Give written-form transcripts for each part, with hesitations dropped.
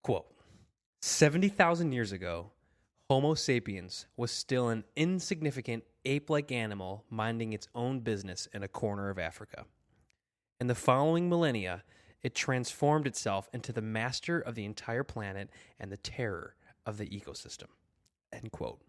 Quote, 70,000 years ago, Homo sapiens was still an insignificant ape-like animal minding its own business in a corner of Africa. In the following millennia, it transformed itself into the master of the entire planet and the terror of the ecosystem. End quote.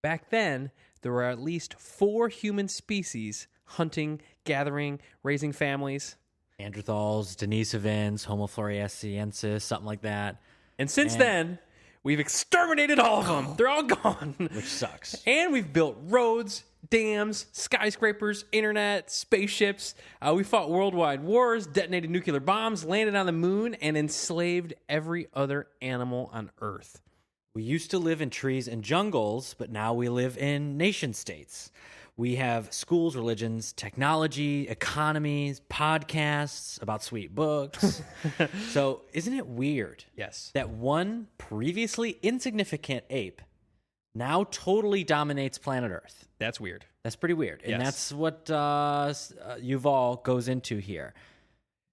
Back then, there were at least 4 human species hunting, gathering, raising families. Neanderthals, Denisovans, Homo floresiensis, something like that. And since then, we've exterminated all of them. They're all gone. Which sucks. And we've built roads, dams, skyscrapers, internet, spaceships. We fought worldwide wars, detonated nuclear bombs, landed on the moon, and enslaved every other animal on Earth. We used to live in trees and jungles, but now we live in nation states. We have schools, religions, technology, economies, podcasts about sweet books. So isn't it weird? Yes. That one previously insignificant ape now totally dominates planet Earth. That's weird. That's pretty weird. And Yes. that's what Yuval goes into here.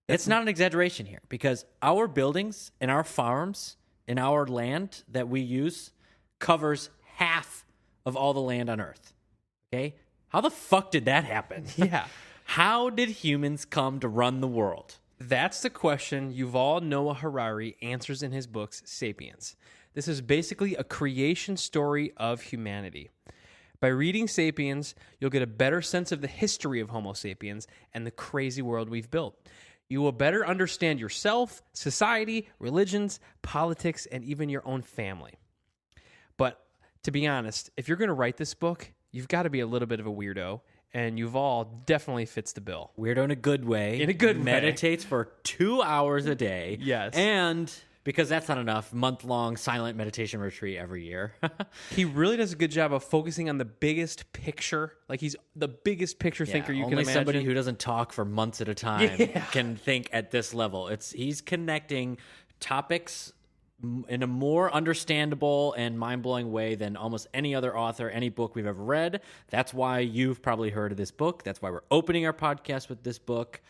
It's not an exaggeration here, because our buildings and our farms and our land that we use covers half of all the land on Earth. Okay? How the fuck did that happen? Yeah. How did humans come to run the world? That's the question Yuval Noah Harari answers in his books, Sapiens. This is basically a creation story of humanity. By reading Sapiens, you'll get a better sense of the history of Homo sapiens and the crazy world we've built. You will better understand yourself, society, religions, politics, and even your own family. But to be honest, if you're going to write this book, you've got to be a little bit of a weirdo, and Yuval definitely fits the bill. Weirdo in a good way. In a good way. Meditates for 2 hours a day. Yes. And because that's not enough, month-long silent meditation retreat every year. He really does a good job of focusing on the biggest picture. Like, he's the biggest picture thinker you can only imagine. somebody who doesn't talk for months at a time can think at this level. He's connecting topics in a more understandable and mind-blowing way than almost any other author, any book we've ever read. That's why you've probably heard of this book. That's why we're opening our podcast with this book.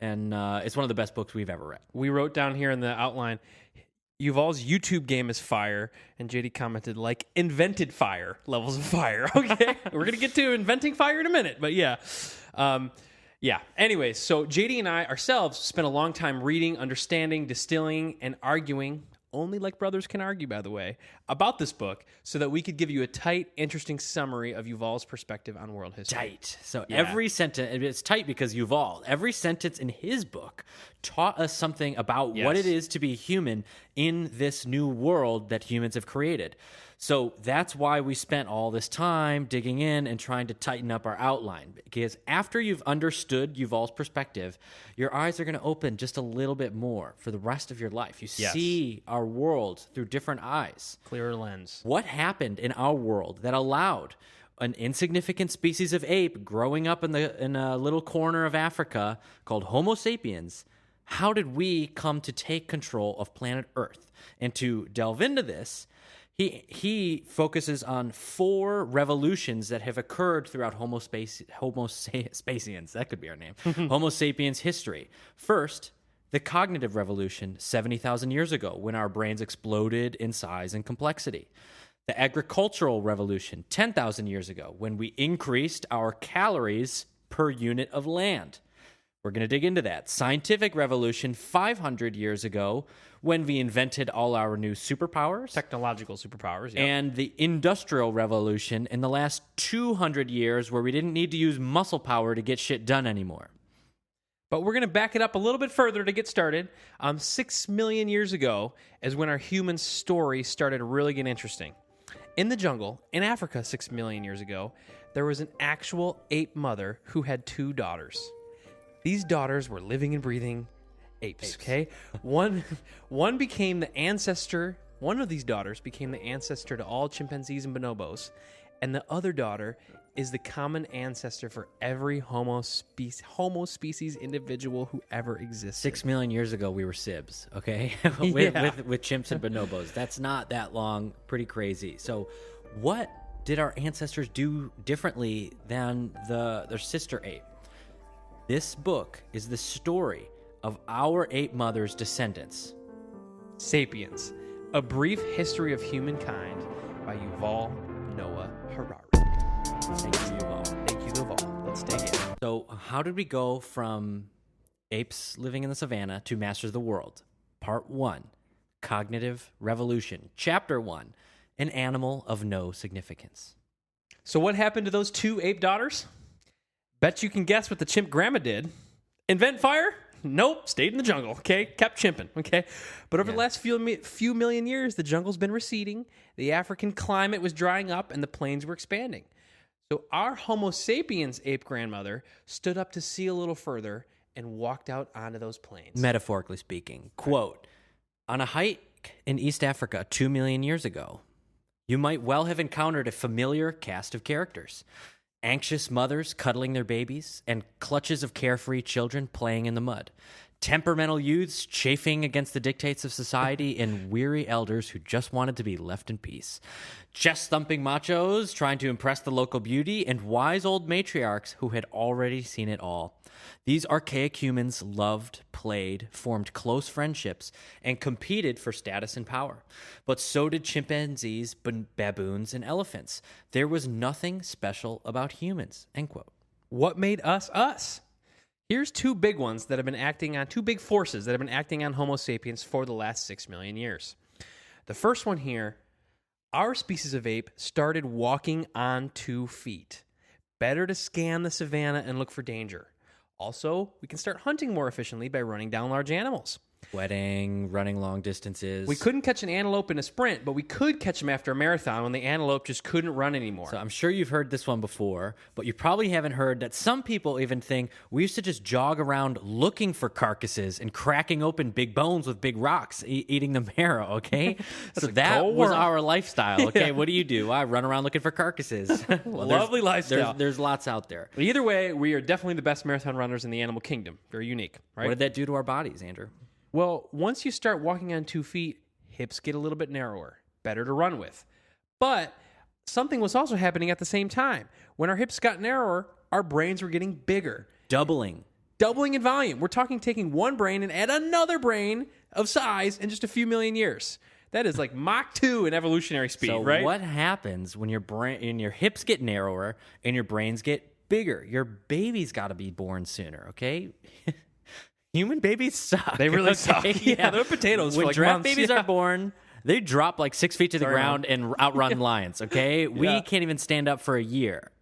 And it's one of the best books we've ever read. We wrote down here in the outline, Yuval's YouTube game is fire, and JD commented, like, invented fire levels of fire. Okay, we're going to get to inventing fire in a minute, but yeah. Anyways, so JD and I ourselves spent a long time reading, understanding, distilling, and arguing, only like brothers can argue, by the way, about this book so that we could give you a tight, interesting summary of Yuval's perspective on world history. Tight. So every sentence, it's tight because Yuval, every sentence in his book taught us something about what it is to be human in this new world that humans have created. So that's why we spent all this time digging in and trying to tighten up our outline. Because after you've understood Yuval's perspective, your eyes are going to open just a little bit more for the rest of your life. You see our world through different eyes. Clearer lens. What happened in our world that allowed an insignificant species of ape growing up in a little corner of Africa called Homo sapiens? How did we come to take control of planet Earth? And to delve into this, he focuses on 4 revolutions that have occurred throughout Homo sapiens, that could be our name, Homo sapiens history. First, the cognitive revolution 70,000 years ago when our brains exploded in size and complexity. The agricultural revolution 10,000 years ago when we increased our calories per unit of land. We're going to dig into that. Scientific revolution 500 years ago when we invented all our new superpowers. Technological superpowers, yeah. And the industrial revolution in the last 200 years where we didn't need to use muscle power to get shit done anymore. But we're going to back it up a little bit further to get started. 6 million years ago is when our human story started to really get interesting. In the jungle, in Africa 6 million years ago, there was an actual ape mother who had 2 daughters. These daughters were living and breathing apes. Okay? One became the ancestor, one of these daughters became the ancestor to all chimpanzees and bonobos, and the other daughter is the common ancestor for every Homo species individual who ever existed. 6 million years ago, we were sibs, okay? with chimps and bonobos. That's not that long. Pretty crazy. So what did our ancestors do differently than their sister ape? This book is the story of our ape mother's descendants. Sapiens, A Brief History of Humankind by Yuval Noah Harari. Thank you, Yuval. Thank you, Yuval. Let's dig in. So, how did we go from apes living in the savannah to masters of the world? Part 1, Cognitive Revolution. Chapter 1, An Animal of No Significance. So what happened to those two ape daughters? Bet you can guess what the chimp grandma did. Invent fire? Nope, stayed in the jungle, okay? Kept chimping, okay? But over the last few million years, the jungle's been receding, the African climate was drying up, and the plains were expanding. So our Homo sapiens ape grandmother stood up to see a little further and walked out onto those plains. Metaphorically speaking, quote, on a hike in East Africa 2 million years ago, you might well have encountered a familiar cast of characters. Anxious mothers cuddling their babies, and clutches of carefree children playing in the mud. Temperamental youths chafing against the dictates of society, and weary elders who just wanted to be left in peace. Chest-thumping machos trying to impress the local beauty, and wise old matriarchs who had already seen it all. These archaic humans loved, played, formed close friendships, and competed for status and power. But so did chimpanzees, baboons, and elephants. There was nothing special about humans, end quote. What made us us? Here's two big forces that have been acting on Homo sapiens for the last 6 million years. The first one here, our species of ape started walking on 2 feet. Better to scan the savannah and look for danger. Also, we can start hunting more efficiently by running down large animals. Wedding, running long distances. We couldn't catch an antelope in a sprint, but we could catch them after a marathon when the antelope just couldn't run anymore. So I'm sure you've heard this one before, but you probably haven't heard that some people even think we used to just jog around looking for carcasses and cracking open big bones with big rocks, eating the marrow, okay? So that was our lifestyle, okay? What do? I run around looking for carcasses. Well, Lovely lifestyle. There's lots out there. But either way, we are definitely the best marathon runners in the animal kingdom. Very unique, right? What did that do to our bodies, Andrew? Well, once you start walking on 2 feet, hips get a little bit narrower, better to run with. But something was also happening at the same time. When our hips got narrower, our brains were getting bigger. Doubling in volume. We're talking taking one brain and add another brain of size in just a few million years. That is like Mach 2 in evolutionary speed, right? So what happens when your hips get narrower and your brains get bigger? Your baby's got to be born sooner, okay? Human babies suck. They really suck. Yeah, they're potatoes. When for like giraffe months. babies are born, they drop like 6 feet to the ground and outrun lions. Okay, we can't even stand up for a year.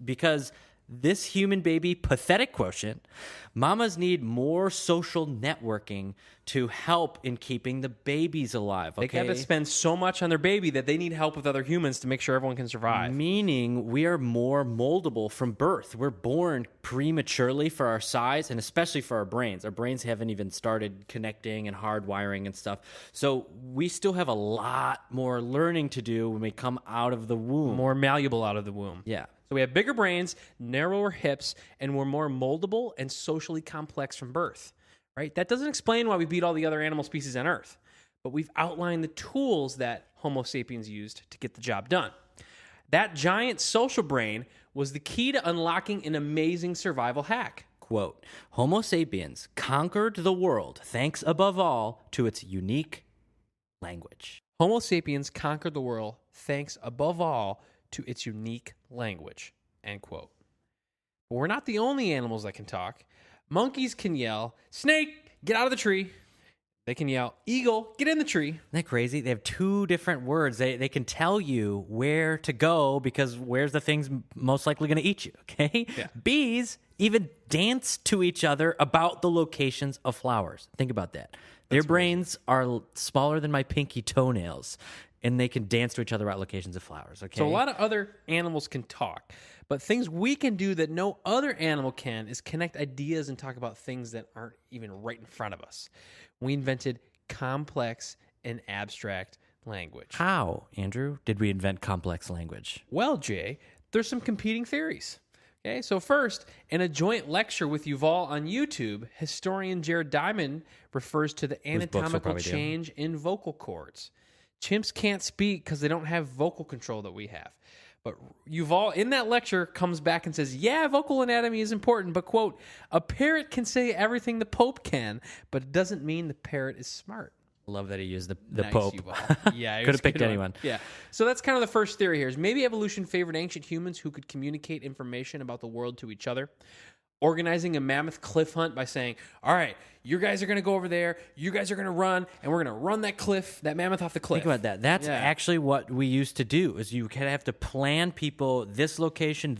Because this human baby pathetic quotient, mamas need more social networking to help in keeping the babies alive. Okay? They got to spend so much on their baby that they need help with other humans to make sure everyone can survive. Meaning we are more moldable from birth. We're born prematurely for our size and especially for our brains. Our brains haven't even started connecting and hardwiring and stuff. So we still have a lot more learning to do when we come out of the womb. More malleable out of the womb. Yeah. So we have bigger brains, narrower hips, and we're more moldable and socially complex from birth, right? That doesn't explain why we beat all the other animal species on Earth, but we've outlined the tools that Homo sapiens used to get the job done. That giant social brain was the key to unlocking an amazing survival hack. Quote, Homo sapiens conquered the world thanks above all to its unique language. Homo sapiens conquered the world thanks above all to its unique language, end quote. But we're not the only animals that can talk. Monkeys can yell, snake, get out of the tree. They can yell, eagle, get in the tree. Isn't that crazy? They have 2 different words. They can tell you where to go because where's the thing's most likely going to eat you, okay? Yeah. Bees even dance to each other about the locations of flowers. Think about that. Their brains are smaller than my pinky toenails, and they can dance to each other about locations of flowers, okay? So a lot of other animals can talk, but things we can do that no other animal can is connect ideas and talk about things that aren't even right in front of us. We invented complex and abstract language. How, Andrew, did we invent complex language? Well, Jay, there's some competing theories. Okay, so first, in a joint lecture with Yuval on YouTube, historian Jared Diamond refers to the anatomical change in vocal cords. Chimps can't speak because they don't have vocal control that we have. But Yuval, in that lecture, comes back and says, yeah, vocal anatomy is important, but, quote, a parrot can say everything the Pope can, but it doesn't mean the parrot is smart. Love that he used the Nice, Pope. Yuval. Yeah, it Could was have picked a good one. anyone. Yeah. So that's kind of the first theory here is maybe evolution favored ancient humans who could communicate information about the world to each other. Organizing a mammoth cliff hunt by saying, all right, you guys are going to go over there, you guys are going to run, and we're going to run that mammoth off the cliff. Think about that. That's actually what we used to do, is you kind of have to plan people, this location,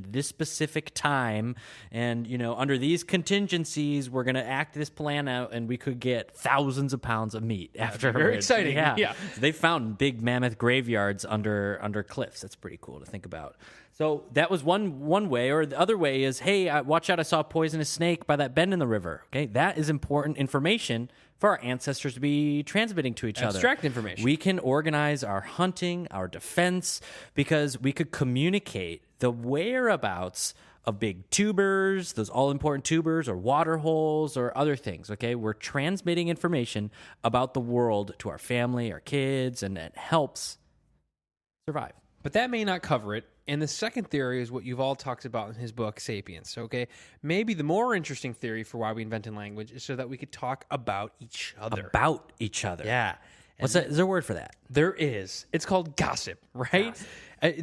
this specific time, and, under these contingencies, we're going to act this plan out, and we could get thousands of pounds of meat after. Very exciting. Yeah. They found big mammoth graveyards under cliffs. That's pretty cool to think about. So that was one way, or the other way is, hey, watch out, I saw a poisonous snake by that bend in the river. Okay, that is important information for our ancestors to be transmitting to each other. Abstract information. We can organize our hunting, our defense, because we could communicate the whereabouts of big tubers, those all-important tubers, or water holes, or other things, okay? We're transmitting information about the world to our family, our kids, and it helps survive. But that may not cover it. And the second theory is what Yuval talks about in his book, Sapiens. Okay, maybe the more interesting theory for why we invented language is so that we could talk about each other. About each other. Yeah. What's that? Is there a word for that? There is. It's called gossip, right? Gossip.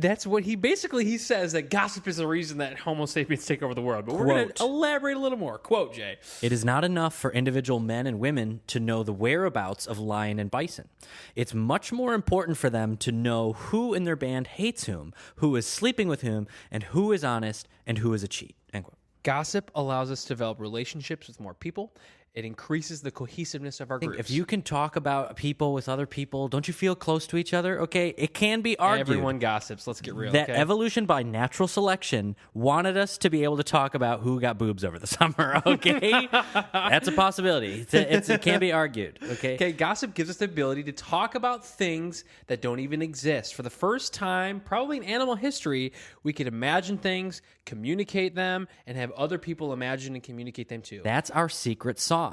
That's what he says, that gossip is the reason that Homo sapiens take over the world. But we're going to elaborate a little more. Quote, Jay. It is not enough for individual men and women to know the whereabouts of lion and bison. It's much more important for them to know who in their band hates who is sleeping with whom, and who is honest and who is a cheat. End quote. Gossip allows us to develop relationships with more people. It increases the cohesiveness of our groups. If you can talk about people with other people, don't you feel close to each other? Okay, it can be argued. Everyone gossips. Let's get real. That evolution by natural selection wanted us to be able to talk about who got boobs over the summer. Okay, that's a possibility. It can be argued. Okay, gossip gives us the ability to talk about things that don't even exist. For the first time, probably in animal history, we could imagine things, communicate them, and have other people imagine and communicate them too. That's our secret sauce.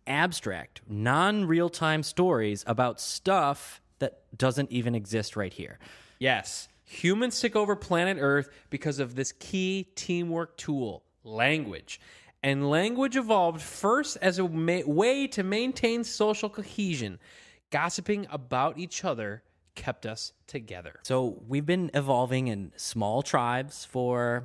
Abstract, non-real-time stories about stuff that doesn't even exist right here. Yes. Humans took over planet Earth because of this key teamwork tool, language. And language evolved first as a way to maintain social cohesion. Gossiping about each other kept us together. So we've been evolving in small tribes for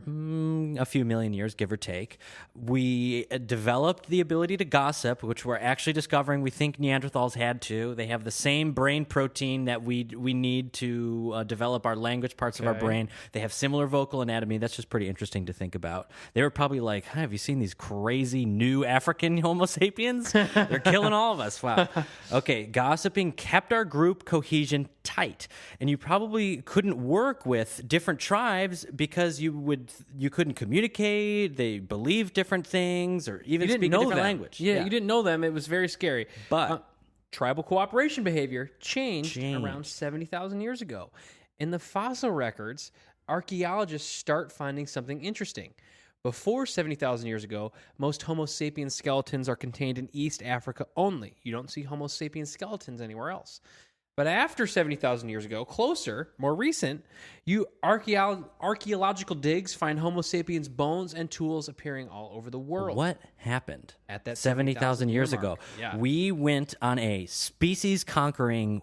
a few million years, give or take. We developed the ability to gossip, which we're actually discovering we think Neanderthals had too. They have the same brain protein that we need to develop our language parts of our brain. They have similar vocal anatomy. That's just pretty interesting to think about. They were probably like, hey, have you seen these crazy new African Homo sapiens? They're killing all of us. Wow. Okay, gossiping kept our group cohesion tight. And you probably couldn't work with different tribes because you couldn't communicate. They believed different things, or even speak a different language. Yeah, you didn't know them. It was very scary. But tribal cooperation behavior changed around 70,000 years ago. In the fossil records, archaeologists start finding something interesting. Before 70,000 years ago, most Homo sapiens skeletons are contained in East Africa only. You don't see Homo sapiens skeletons anywhere else. But after 70,000 years ago, closer, more recent, archaeological digs find Homo sapiens bones and tools appearing all over the world. What happened at that 70,000 years ago? Yeah. We went on a species-conquering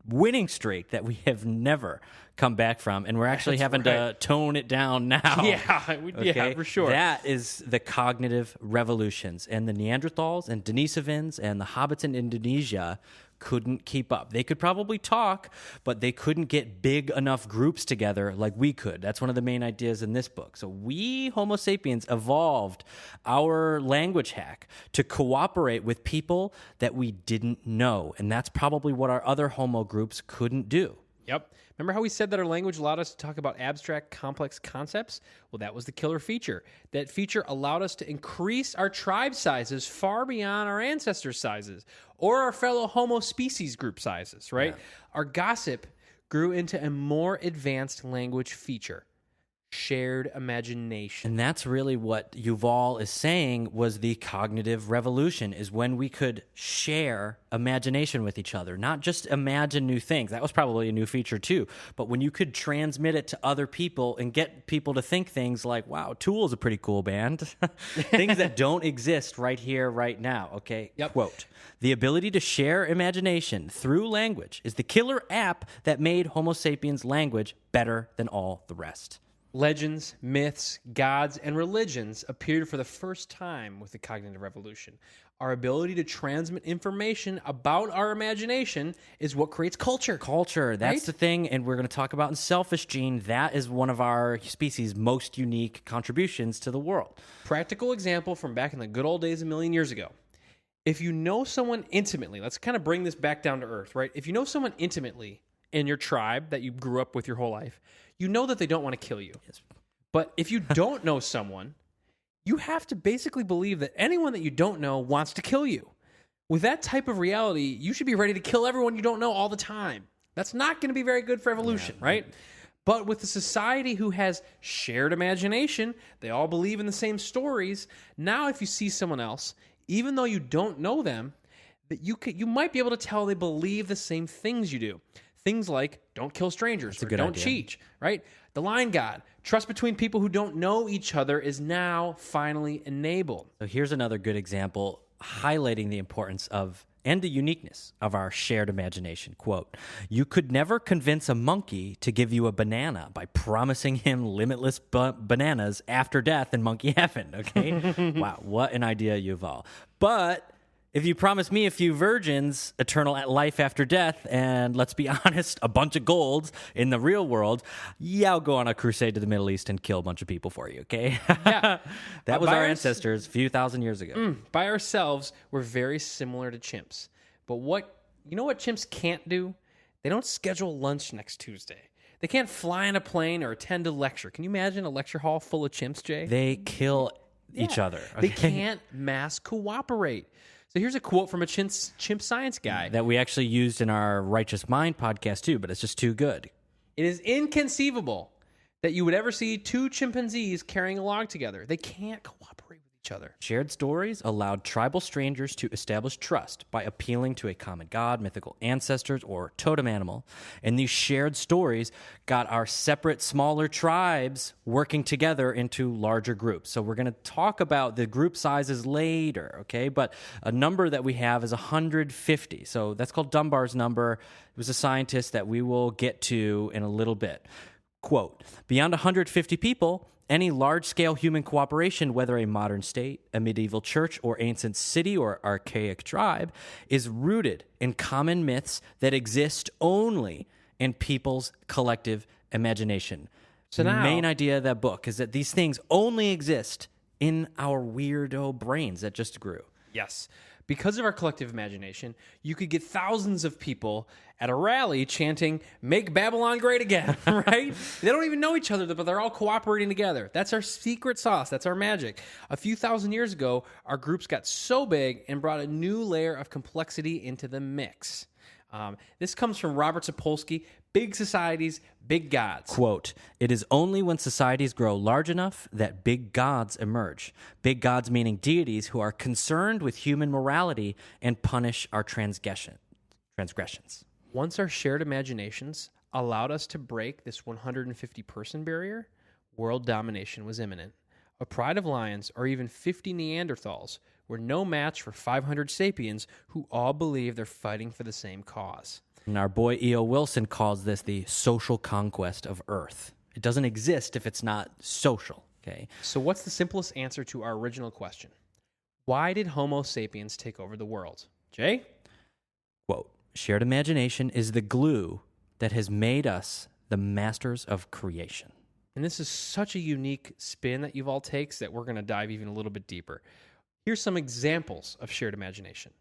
winning streak that we have never come back from, and we're actually having to tone it down now. Yeah, for sure. That is the cognitive revolutions, and the Neanderthals and Denisovans and the hobbits in Indonesia couldn't keep up. They could probably talk, but they couldn't get big enough groups together like we could. That's one of the main ideas in this book. So we, Homo sapiens, evolved our language hack to cooperate with people that we didn't know. And that's probably what our other Homo groups couldn't do. Yep. Remember how we said that our language allowed us to talk about abstract, complex concepts? Well, that was the killer feature. That feature allowed us to increase our tribe sizes far beyond our ancestors' sizes or our fellow Homo species group sizes, right? Yeah. Our gossip grew into a more advanced language feature. shared imagination. And that's really what Yuval is saying was the cognitive revolution, is when we could share imagination with each other, not just imagine new things. That was probably a new feature too. But when you could transmit it to other people and get people to think things like, wow, Tool is a pretty cool band. Things that don't exist right here, right now. Okay. Yep. Quote, the ability to share imagination through language is the killer app that made Homo sapiens language better than all the rest. Legends, myths, gods, and religions appeared for the first time with the cognitive revolution. Our ability to transmit information about our imagination is what creates culture. Culture, that's right? the thing, and we're going to talk about in Selfish Gene. That is one of our species' most unique contributions to the world. Practical example from back in the good old days a million years ago. If you know someone intimately, let's kind of bring this back down to earth, right? If you know someone intimately in your tribe that you grew up with your whole life, you know that they don't want to kill you. Yes. But if you don't know someone, you have to basically believe that anyone that you don't know wants to kill you. With that type of reality, you should be ready to kill everyone you don't know all the time. That's not going to be very good for evolution, right? But with a society who has shared imagination, they all believe in the same stories. Now, if you see someone else, even though you don't know them, that you might be able to tell they believe the same things you do. Things like don't kill strangers or don't idea. cheat, right? The line God, trust between people who don't know each other is now finally enabled. So here's another good example highlighting the importance of and the uniqueness of our shared imagination. Quote, you could never convince a monkey to give you a banana by promising him limitless bananas after death in monkey heaven, okay? Wow, what an idea, Yuval. But if you promise me a few virgins, eternal life after death, and let's be honest, a bunch of gold in the real world, yeah, I'll go on a crusade to the Middle East and kill a bunch of people for you, okay? Yeah. That was our ancestors a few thousand years ago. By ourselves, we're very similar to chimps. But you know what chimps can't do? They don't schedule lunch next Tuesday. They can't fly in a plane or attend a lecture. Can you imagine a lecture hall full of chimps, Jay? They kill each other. They can't mass cooperate. So here's a quote from a chimp science guy. That we actually used in our Righteous Mind podcast too, but it's just too good. It is inconceivable that you would ever see two chimpanzees carrying a log together. They can't cooperate with each other. Shared stories allowed tribal strangers to establish trust by appealing to a common god, mythical ancestors, or totem animal. And these shared stories got our separate, smaller tribes working together into larger groups. So we're going to talk about the group sizes later, okay? But a number that we have is 150. So that's called Dunbar's number. It was a scientist that we will get to in a little bit. Quote, beyond 150 people, any large-scale human cooperation, whether a modern state, a medieval church, or ancient city or archaic tribe, is rooted in common myths that exist only in people's collective imagination. So now, the main idea of that book is that these things only exist in our weirdo brains that just grew. yes, because of our collective imagination, you could get thousands of people at a rally chanting, "Make Babylon great again," right? They don't even know each other, but they're all cooperating together. That's our secret sauce. That's our magic. A few thousand years ago, our groups got so big and brought a new layer of complexity into the mix. This comes from Robert Sapolsky, Big Societies, Big Gods. Quote, it is only when societies grow large enough that big gods emerge. Big gods meaning deities who are concerned with human morality and punish our transgressions. Once our shared imaginations allowed us to break this 150-person barrier, world domination was imminent. A pride of lions or even 50 Neanderthals were no match for 500 Sapiens who all believe they're fighting for the same cause. And our boy E.O. Wilson calls this the social conquest of Earth. It doesn't exist if it's not social, okay? So what's the simplest answer to our original question? Why did Homo sapiens take over the world? Jay? Quote, shared imagination is the glue that has made us the masters of creation. And this is such a unique spin that Yuval takes that we're going to dive even a little bit deeper. Here's some examples of shared imagination.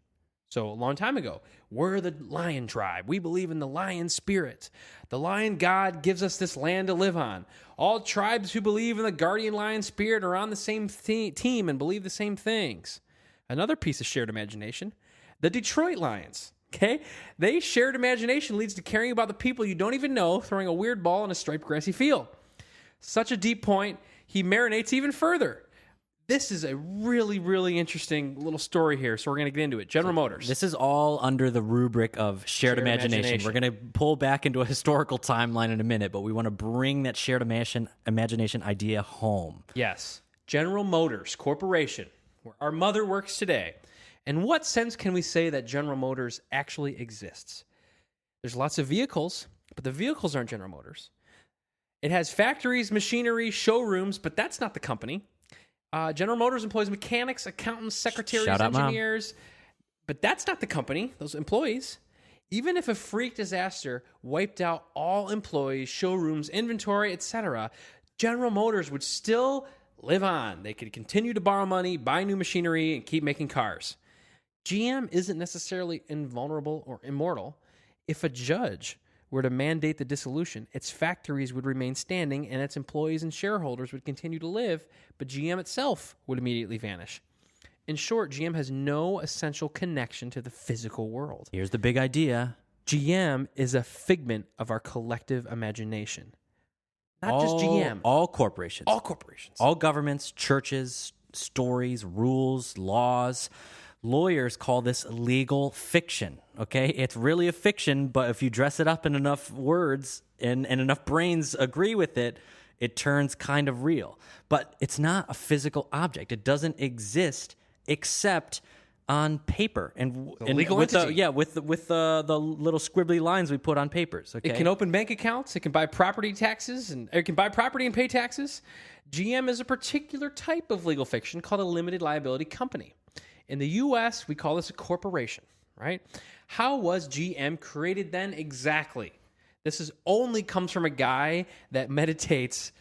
So a long time ago, we're the lion tribe. We believe in the lion spirit. The lion god gives us this land to live on. All tribes who believe in the guardian lion spirit are on the same team and believe the same things. Another piece of shared imagination, the Detroit Lions. Okay? They shared imagination leads to caring about the people you don't even know throwing a weird ball in a striped grassy field. Such a deep point, he marinates even further. This is a really, really interesting little story here, so we're going to get into it. General Motors. This is all under the rubric of shared imagination. We're going to pull back into a historical timeline in a minute, but we want to bring that shared imagination idea home. Yes. General Motors Corporation, where our mother works today. In what sense can we say that General Motors actually exists? There's lots of vehicles, but the vehicles aren't General Motors. It has factories, machinery, showrooms, but that's not the company. General Motors employs mechanics, accountants, secretaries, engineers, but that's not the company, those employees. Even if a freak disaster wiped out all employees, showrooms, inventory, etc., General Motors would still live on. They could continue to borrow money, buy new machinery, and keep making cars. GM isn't necessarily invulnerable or immortal. If a judge were to mandate the dissolution, its factories would remain standing and its employees and shareholders would continue to live, but GM itself would immediately vanish. In short, GM has no essential connection to the physical world. Here's the big idea. GM is a figment of our collective imagination. Not just GM. All corporations. All corporations. All governments, churches, stories, rules, laws. Lawyers call this legal fiction, okay? It's really a fiction, but if you dress it up in enough words and enough brains agree with it, it turns kind of real. But it's not a physical object. It doesn't exist except on paper and legal with entity. with the little squibbly lines we put on papers. Okay, it can open bank accounts. It can buy property taxes, and it can buy property and pay taxes. GM is a particular type of legal fiction called a limited liability company. In the U.S., we call this a corporation, right? How was GM created then exactly? This is only comes from a guy that meditates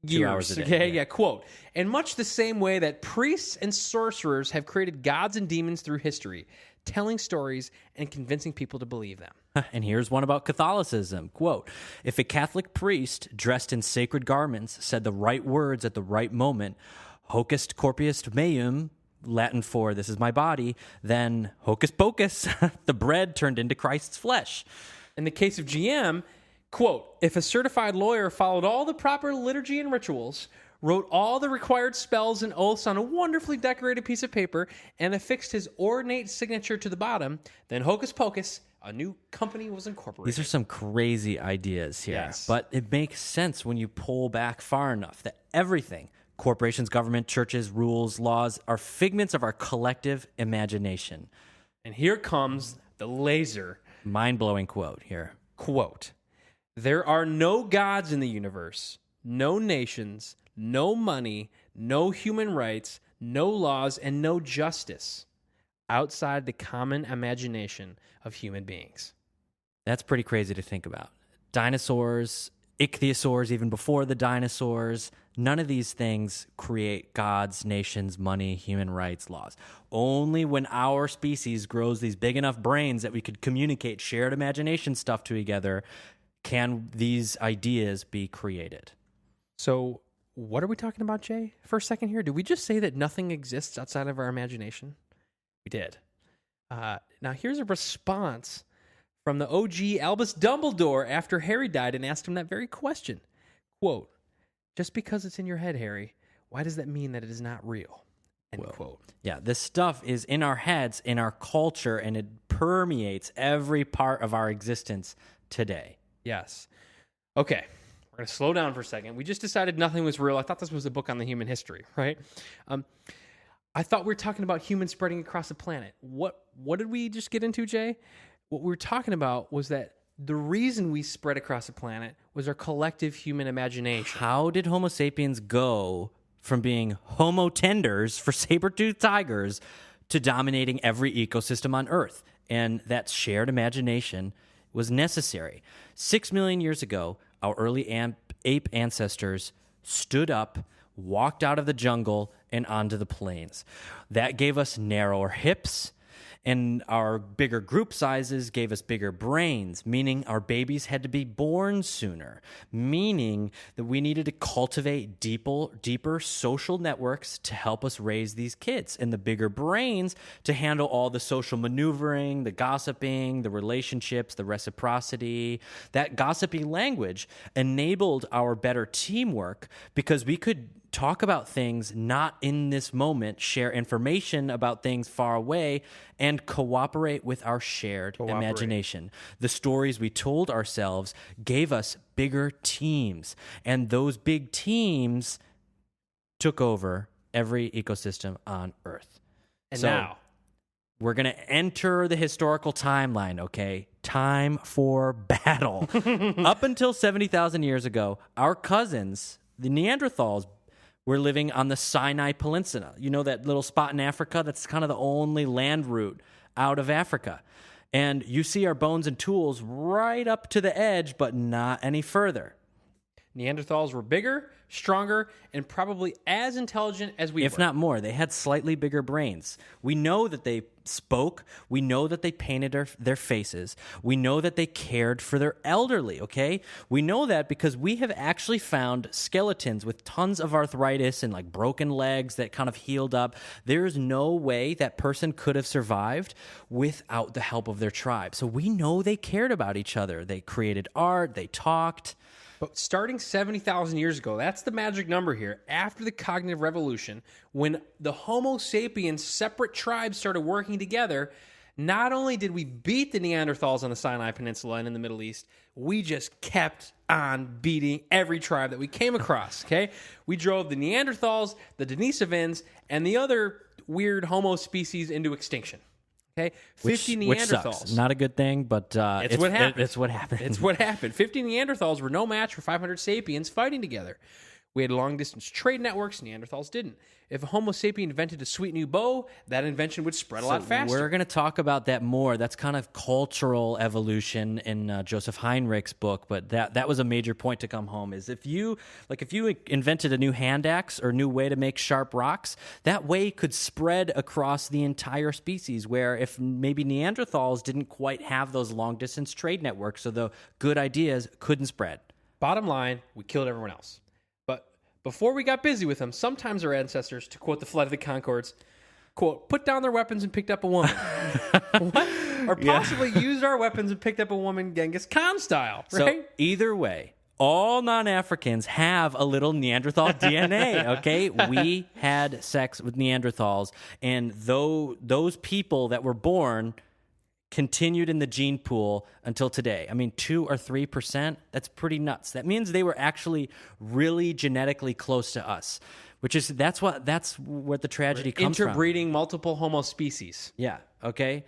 years. 2 hours a day. Okay, yeah, quote. In much the same way that priests and sorcerers have created gods and demons through history, telling stories and convincing people to believe them. And here's one about Catholicism. Quote, if a Catholic priest dressed in sacred garments said the right words at the right moment, hocus corpus meum, Latin for this is my body, then hocus pocus, the bread turned into Christ's flesh. In the case of GM, quote, if a certified lawyer followed all the proper liturgy and rituals, wrote all the required spells and oaths on a wonderfully decorated piece of paper, and affixed his ornate signature to the bottom, then hocus pocus, a new company was incorporated. These are some crazy ideas here. Yes. But it makes sense when you pull back far enough that everything, corporations, government, churches, rules, laws, are figments of our collective imagination. And here comes the laser. Mind-blowing quote here. Quote, there are no gods in the universe, no nations, no money, no human rights, no laws, and no justice outside the common imagination of human beings. That's pretty crazy to think about. Dinosaurs, ichthyosaurs, even before the dinosaurs, none of these things create gods, nations, money, human rights, laws. Only when our species grows these big enough brains that we could communicate shared imagination stuff together can these ideas be created. So what are we talking about, Jay? For a second here, did we just say that nothing exists outside of our imagination? We did. Now here's a response from the OG Albus Dumbledore after Harry died and asked him that very question. Quote, just because it's in your head, Harry, why does that mean that it is not real? End quote. Yeah, this stuff is in our heads, in our culture, and it permeates every part of our existence today. Yes. Okay, we're going to slow down for a second. We just decided nothing was real. I thought this was a book on the human history, right? I thought we were talking about humans spreading across the planet. What did we just get into, Jay? What we were talking about was that the reason we spread across the planet was our collective human imagination. How did Homo sapiens go from being homo tenders for saber-toothed tigers to dominating every ecosystem on Earth? And that shared imagination was necessary. 6 million years ago, our early ape ancestors stood up, walked out of the jungle, and onto the plains. That gave us narrower hips And our bigger group sizes gave us bigger brains, meaning our babies had to be born sooner, meaning that we needed to cultivate deeper social networks to help us raise these kids, and the bigger brains to handle all the social maneuvering, the gossiping, the relationships, the reciprocity. That gossipy language enabled our better teamwork because we could talk about things not in this moment, share information about things far away, and cooperate with our shared imagination. The stories we told ourselves gave us bigger teams, and those big teams took over every ecosystem on Earth. And now we're going to enter the historical timeline, okay? Time for battle. Up until 70,000 years ago, our cousins, the Neanderthals, were living on the Sinai Peninsula. You know that little spot in Africa? That's kind of the only land route out of Africa. And you see our bones and tools right up to the edge, but not any further. Neanderthals were bigger, stronger, and probably as intelligent as we were. If not more. They had slightly bigger brains. We know that they spoke. We know that they painted their faces. We know that they cared for their elderly, okay? We know that because we have actually found skeletons with tons of arthritis and like broken legs that kind of healed up. There's no way that person could have survived without the help of their tribe. So we know they cared about each other. They created art. They talked. But starting 70,000 years ago, that's the magic number here, after the cognitive revolution, when the Homo sapiens separate tribes started working together, not only did we beat the Neanderthals on the Sinai Peninsula and in the Middle East, we just kept on beating every tribe that we came across, okay? We drove the Neanderthals, the Denisovans, and the other weird Homo species into extinction. Okay, 50 Neanderthals. Which sucks. Not a good thing, but it's what happened. It's what happened. It's what happened. 50 Neanderthals were no match for 500 sapiens fighting together. We had long-distance trade networks. Neanderthals didn't. If a Homo sapien invented a sweet new bow, that invention would spread a lot faster. We're going to talk about that more. That's kind of cultural evolution in Joseph Heinrich's book, but that was a major point to come home, is if you invented a new hand axe or a new way to make sharp rocks, that way could spread across the entire species, where if maybe Neanderthals didn't quite have those long-distance trade networks, so the good ideas couldn't spread. Bottom line, we killed everyone else. Before we got busy with them, sometimes our ancestors, to quote the Flight of the Conchords, quote, put down their weapons and picked up a woman. Or possibly used our weapons and picked up a woman Genghis Khan style, right? So either way, all non-Africans have a little Neanderthal DNA, okay? We had sex with Neanderthals, and those people that were born continued in the gene pool until today. I mean, 2 or 3%, that's pretty nuts. That means they were actually really genetically close to us, that's where the tragedy comes from. Interbreeding multiple Homo species. Yeah, okay.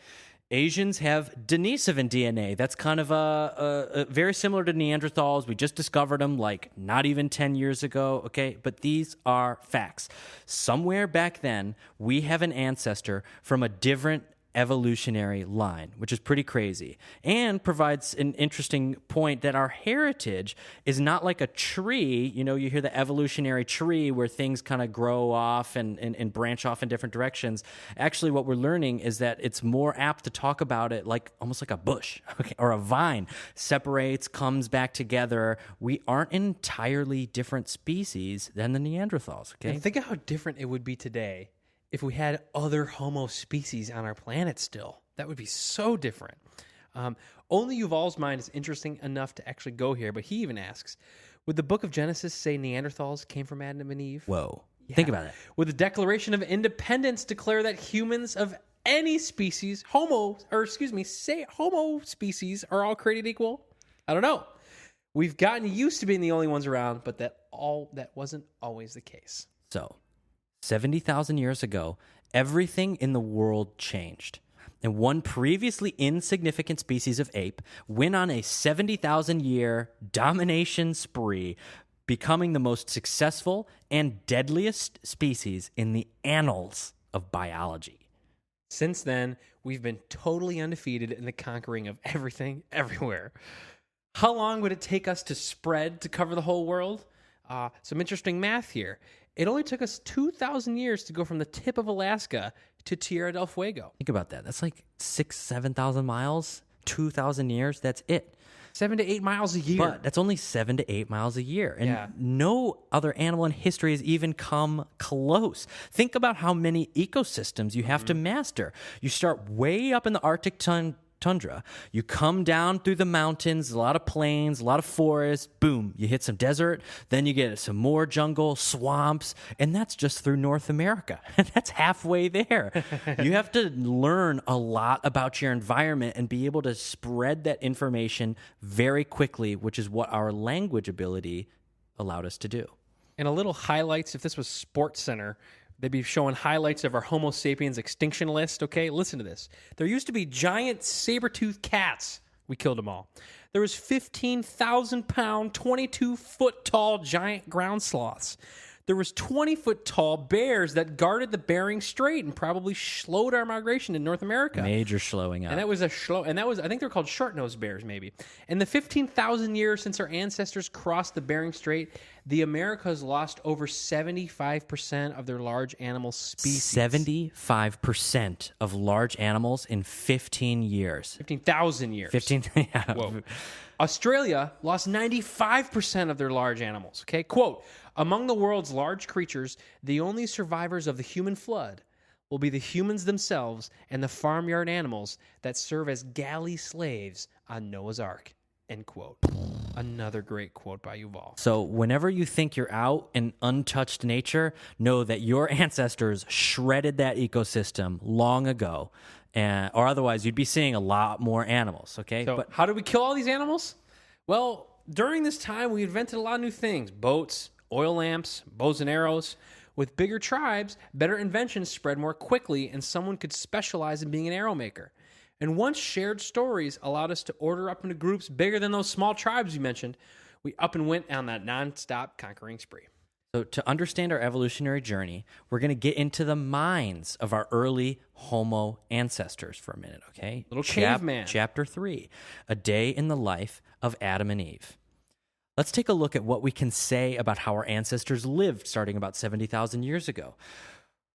Asians have Denisovan DNA. That's kind of a very similar to Neanderthals. We just discovered them like not even 10 years ago, okay? But these are facts. Somewhere back then, we have an ancestor from a different evolutionary line, which is pretty crazy, and provides an interesting point that our heritage is not like a tree. You know, you hear the evolutionary tree where things kind of grow off and branch off in different directions. Actually, what we're learning is that it's more apt to talk about it like almost like a bush, okay, or a vine separates, comes back together. We aren't an entirely different species than the Neanderthals, okay? And think of how different it would be today if we had other Homo species on our planet still. That would be so different. Only Yuval's mind is interesting enough to actually go here, but he even asks, would the book of Genesis say Neanderthals came from Adam and Eve? Whoa. Yeah. Think about it. Would the Declaration of Independence declare that humans of any species, Homo species, are all created equal? I don't know. We've gotten used to being the only ones around, but that wasn't always the case. So 70,000 years ago, everything in the world changed. And one previously insignificant species of ape went on a 70,000-year domination spree, becoming the most successful and deadliest species in the annals of biology. Since then, we've been totally undefeated in the conquering of everything, everywhere. How long would it take us to spread to cover the whole world? Some interesting math here. It only took us 2,000 years to go from the tip of Alaska to Tierra del Fuego. Think about that. That's like 7,000 miles, 2,000 years. That's it. 7 to 8 miles a year. But that's only 7 to 8 miles a year. And Yeah. no other animal in history has even come close. Think about how many ecosystems you have to master. You start way up in the Arctic tundra. You come down through the mountains, a lot of plains, a lot of forests. Boom, you hit some desert. Then you get some more jungle, swamps. And that's just through North America. That's halfway there. You have to learn a lot about your environment and be able to spread that information very quickly, which is what our language ability allowed us to do. And a little highlights, if this was Sports Center, they'd be showing highlights of our Homo sapiens extinction list, okay? Listen to this. There used to be giant saber-toothed cats. We killed them all. There was 15,000-pound, 22-foot-tall giant ground sloths. There was 20-foot-tall bears that guarded the Bering Strait and probably slowed our migration in North America. Major slowing up. And that was I think they're called short-nosed bears, maybe. In the 15,000 years since our ancestors crossed the Bering Strait, the Americas lost over 75% of their large animal species. 75% of large animals in 15 years. 15,000 years. 15, yeah. Whoa. Australia lost 95% of their large animals. Okay, quote, among the world's large creatures, the only survivors of the human flood will be the humans themselves and the farmyard animals that serve as galley slaves on Noah's Ark, end quote. Another great quote by Yuval. So whenever you think you're out in untouched nature, know that your ancestors shredded that ecosystem long ago, or otherwise you'd be seeing a lot more animals, okay? So how did we kill all these animals? Well, during this time, we invented a lot of new things. Boats, oil lamps, bows and arrows. With bigger tribes, better inventions spread more quickly, and someone could specialize in being an arrow maker. And once shared stories allowed us to order up into groups bigger than those small tribes you mentioned, we up and went on that nonstop conquering spree. So to understand our evolutionary journey, we're going to get into the minds of our early Homo ancestors for a minute, okay? Little caveman. Chapter 3, A Day in the Life of Adam and Eve. Let's take a look at what we can say about how our ancestors lived starting about 70,000 years ago.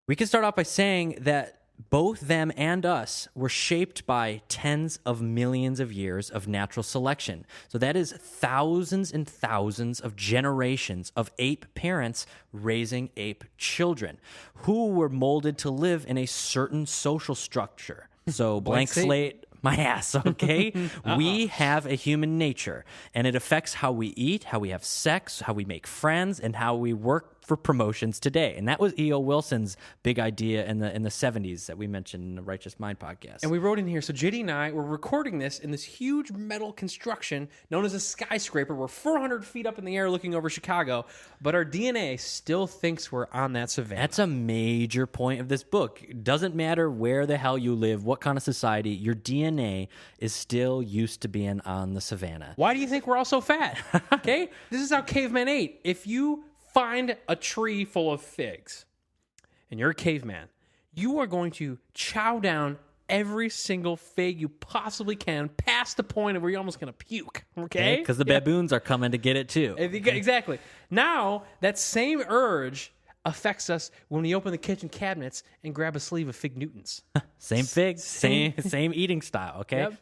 We can start off by saying that both them and us were shaped by tens of millions of years of natural selection. So that is thousands and thousands of generations of ape parents raising ape children who were molded to live in a certain social structure. So blank slate, my ass, okay? We have a human nature, and it affects how we eat, how we have sex, how we make friends, and how we work for promotions today. And that was E.O. Wilson's big idea in the 70s that we mentioned in the Righteous Mind podcast. And we wrote in here, so JD and I were recording this in this huge metal construction known as a skyscraper. We're 400 feet up in the air looking over Chicago, but our DNA still thinks we're on that savanna. That's a major point of this book. It doesn't matter where the hell you live, what kind of society, your DNA is still used to being on the savanna. Why do you think we're all so fat? Okay? This is how cavemen ate. If you find a tree full of figs and you're a caveman, you are going to chow down every single fig you possibly can past the point of where you're almost going to puke, okay? Because the baboons are coming to get it too. Exactly. Now, that same urge affects us when we open the kitchen cabinets and grab a sleeve of Fig Newtons. Same fig, same eating style, okay? Yep.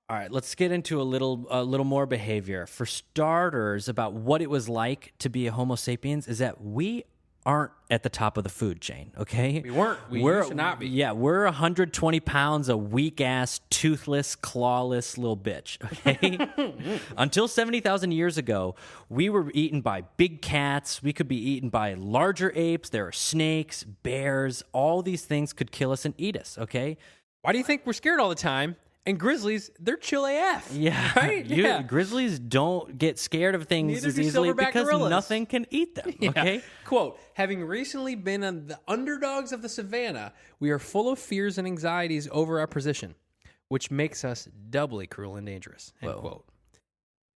All right, let's get into a little more behavior. For starters, about what it was like to be a Homo sapiens is that we aren't at the top of the food chain, okay? We weren't. We used to not be. Yeah, we're 120 pounds, a weak-ass, toothless, clawless little bitch, okay? Until 70,000 years ago, we were eaten by big cats. We could be eaten by larger apes. There are snakes, bears. All these things could kill us and eat us, okay? Why do you think we're scared all the time? And grizzlies, they're chill AF. Yeah. Right? Yeah. Grizzlies don't get scared of things Neither as do easily silverback because gorillas. nothing can eat them, okay? Quote, having recently been on the underdogs of the savannah, we are full of fears and anxieties over our position, which makes us doubly cruel and dangerous, end quote.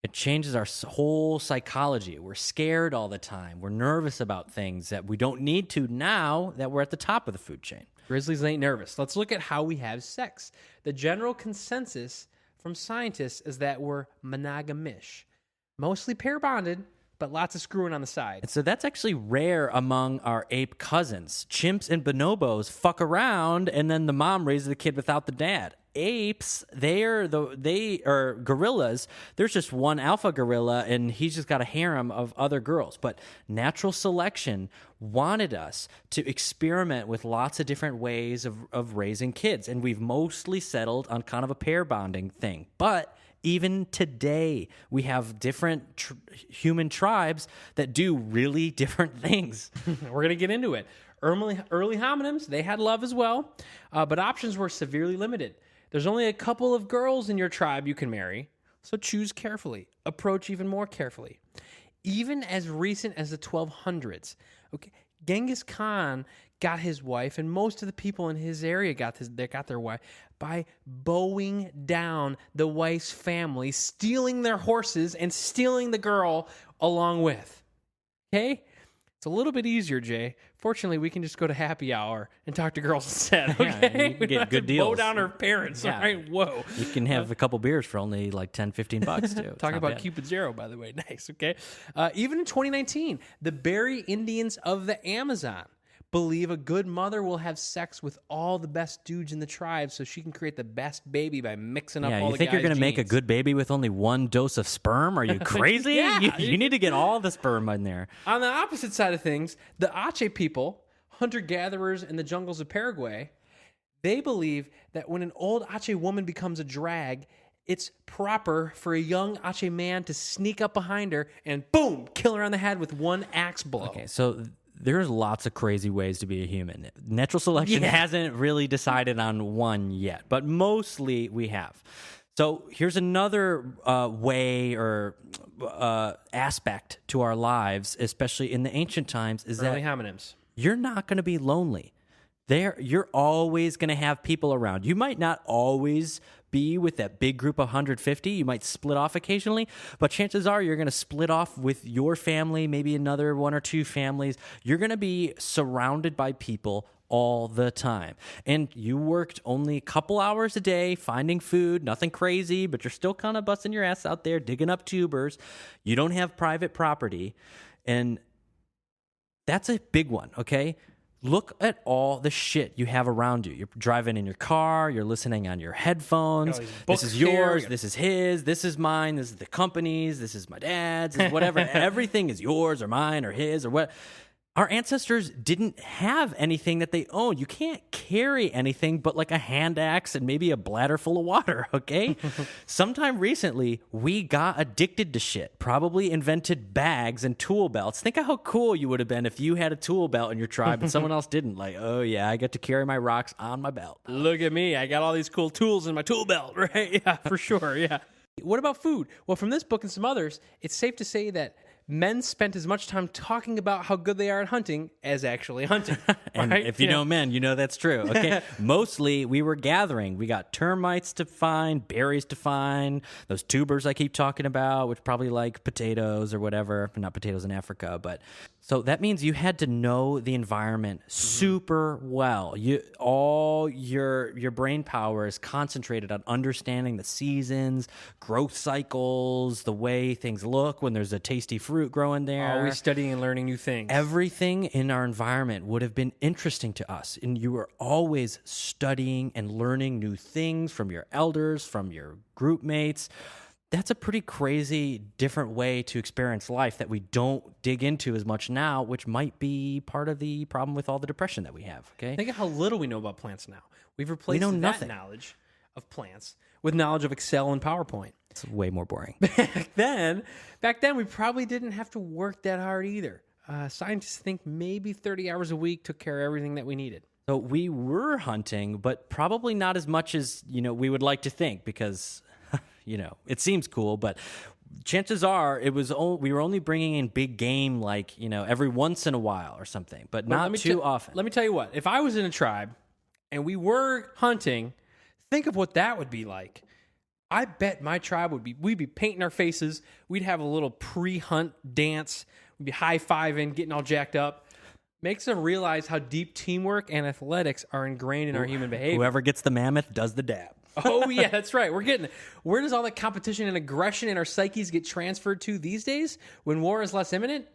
It changes our whole psychology. We're scared all the time. We're nervous about things that we don't need to now that we're at the top of the food chain. Grizzlies ain't nervous. Let's look at how we have sex. The general consensus from scientists is that we're monogamish, mostly pair bonded, but lots of screwing on the side. So that's actually rare among our ape cousins. Chimps and bonobos fuck around, and then the mom raises the kid without the dad. Apes, they are gorillas. There's just one alpha gorilla, and he's just got a harem of other girls. But natural selection wanted us to experiment with lots of different ways of raising kids, and we've mostly settled on kind of a pair bonding thing. But even today, we have different human tribes that do really different things. We're going to get into it. Early hominins, they had love as well, but options were severely limited. There's only a couple of girls in your tribe you can marry, so choose carefully. Approach even more carefully. Even as recent as the 1200s, okay, Genghis Khan got his wife, and most of the people in his area got their wife by bowing down the wife's family, stealing their horses, and stealing the girl along with. Okay? It's a little bit easier, Jay. Fortunately, we can just go to happy hour and talk to girls instead, okay? Yeah, you can get good deals. Bow down her parents, Yeah. all right? Whoa. You can have a couple beers for only like $10, $15 too. Talking about Cupid's arrow, by the way. Nice, okay? Even in 2019, the Beri Indians of the Amazon believe a good mother will have sex with all the best dudes in the tribe so she can create the best baby by mixing up all the guys' you think you're going to make a good baby with only one dose of sperm? Are you crazy? Yeah. You need to get all the sperm in there. On the opposite side of things, the Ache people, hunter-gatherers in the jungles of Paraguay, they believe that when an old Ache woman becomes a drag, it's proper for a young Ache man to sneak up behind her and boom, kill her on the head with one axe blow. Okay, so there's lots of crazy ways to be a human. Natural selection hasn't really decided on one yet, but mostly we have. So here's another way or aspect to our lives, especially in the ancient times, is Early that hominins. you're not going to be lonely. You're always going to have people around. You might not always be with that big group of 150. You might split off occasionally, but chances are you're going to split off with your family, maybe another one or two families. You're going to be surrounded by people all the time. And you worked only a couple hours a day finding food, nothing crazy, but you're still kind of busting your ass out there digging up tubers. You don't have private property. And that's a big one, okay? Look at all the shit you have around you. You're driving in your car, you're listening on your headphones. This is yours, this is his, this is mine, this is the company's, this is my dad's, this is whatever. Everything is yours or mine or his or what. Our ancestors didn't have anything that they owned. You can't carry anything but like a hand axe and maybe a bladder full of water, okay? Sometime recently, we got addicted to shit. Probably invented bags and tool belts. Think of how cool you would have been if you had a tool belt in your tribe and someone else didn't. Like, oh yeah, I get to carry my rocks on my belt. Look at me. I got all these cool tools in my tool belt, right? Yeah, for sure, yeah. What about food? Well, from this book and some others, it's safe to say that men spent as much time talking about how good they are at hunting as actually hunting. And right? if you know men, you know that's true. Okay. Mostly we were gathering. We got termites to find, berries to find, those tubers I keep talking about, which probably like potatoes or whatever. Not potatoes in Africa, but so that means you had to know the environment super well. All your brain power is concentrated on understanding the seasons, growth cycles, the way things look when there's a tasty fruit growing there. Always studying and learning new things. Everything in our environment would have been interesting to us, and you were always studying and learning new things from your elders, from your group mates. That's a pretty crazy different way to experience life that we don't dig into as much now, which might be part of the problem with all the depression that we have. Okay, Think of how little we know about plants now. We've replaced know that nothing. knowledge of plants with knowledge of Excel and PowerPoint. it's way more boring. Back then, we probably didn't have to work that hard either. Scientists think maybe 30 hours a week took care of everything that we needed. So we were hunting, but probably not as much as we would like to think, because it seems cool, but chances are we were only bringing in big game like every once in a while or something, but not too often. Let me tell you what. If I was in a tribe and we were hunting, think of what that would be like. I bet my tribe we'd be painting our faces. We'd have a little pre-hunt dance. We'd be high-fiving, getting all jacked up. Makes them realize how deep teamwork and athletics are ingrained in our human behavior. Whoever gets the mammoth does the dab. Oh, yeah, that's right. Where does all that competition and aggression in our psyches get transferred to these days when war is less imminent?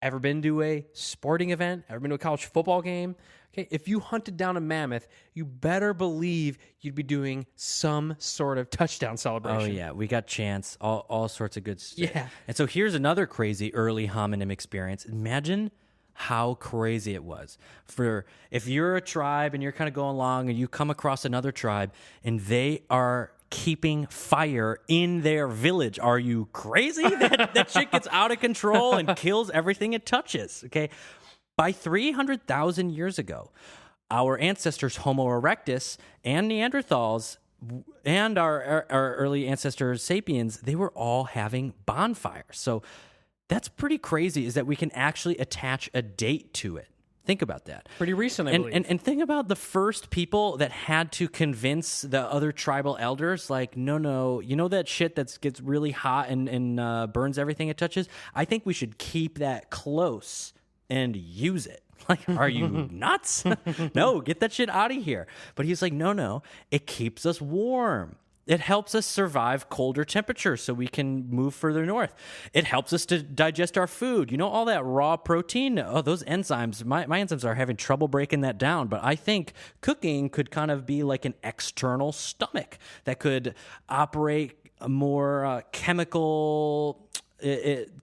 Ever been to a sporting event? Ever been to a college football game? Okay, if you hunted down a mammoth, you better believe you'd be doing some sort of touchdown celebration. Oh, yeah. We got chants, all sorts of good stuff. Yeah. And so here's another crazy early hominin experience. Imagine how crazy it was for if you're a tribe and you're kind of going along and you come across another tribe and they are keeping fire in their village. Are you crazy? That shit gets out of control and kills everything it touches. Okay. By 300,000 years ago, our ancestors, Homo erectus and Neanderthals, and our early ancestors, Sapiens, they were all having bonfires. So that's pretty crazy, is that we can actually attach a date to it. Think about that. Pretty recent, I believe. And think about the first people that had to convince the other tribal elders, like, no, you know that shit that gets really hot and burns everything it touches? I think we should keep that close and use it. Like, are you nuts? No, get that shit out of here. But he's like, no, it keeps us warm. It helps us survive colder temperatures so we can move further north. It helps us to digest our food. You know, all that raw protein, those enzymes, my enzymes are having trouble breaking that down. But I think cooking could kind of be like an external stomach that could operate a more chemical... It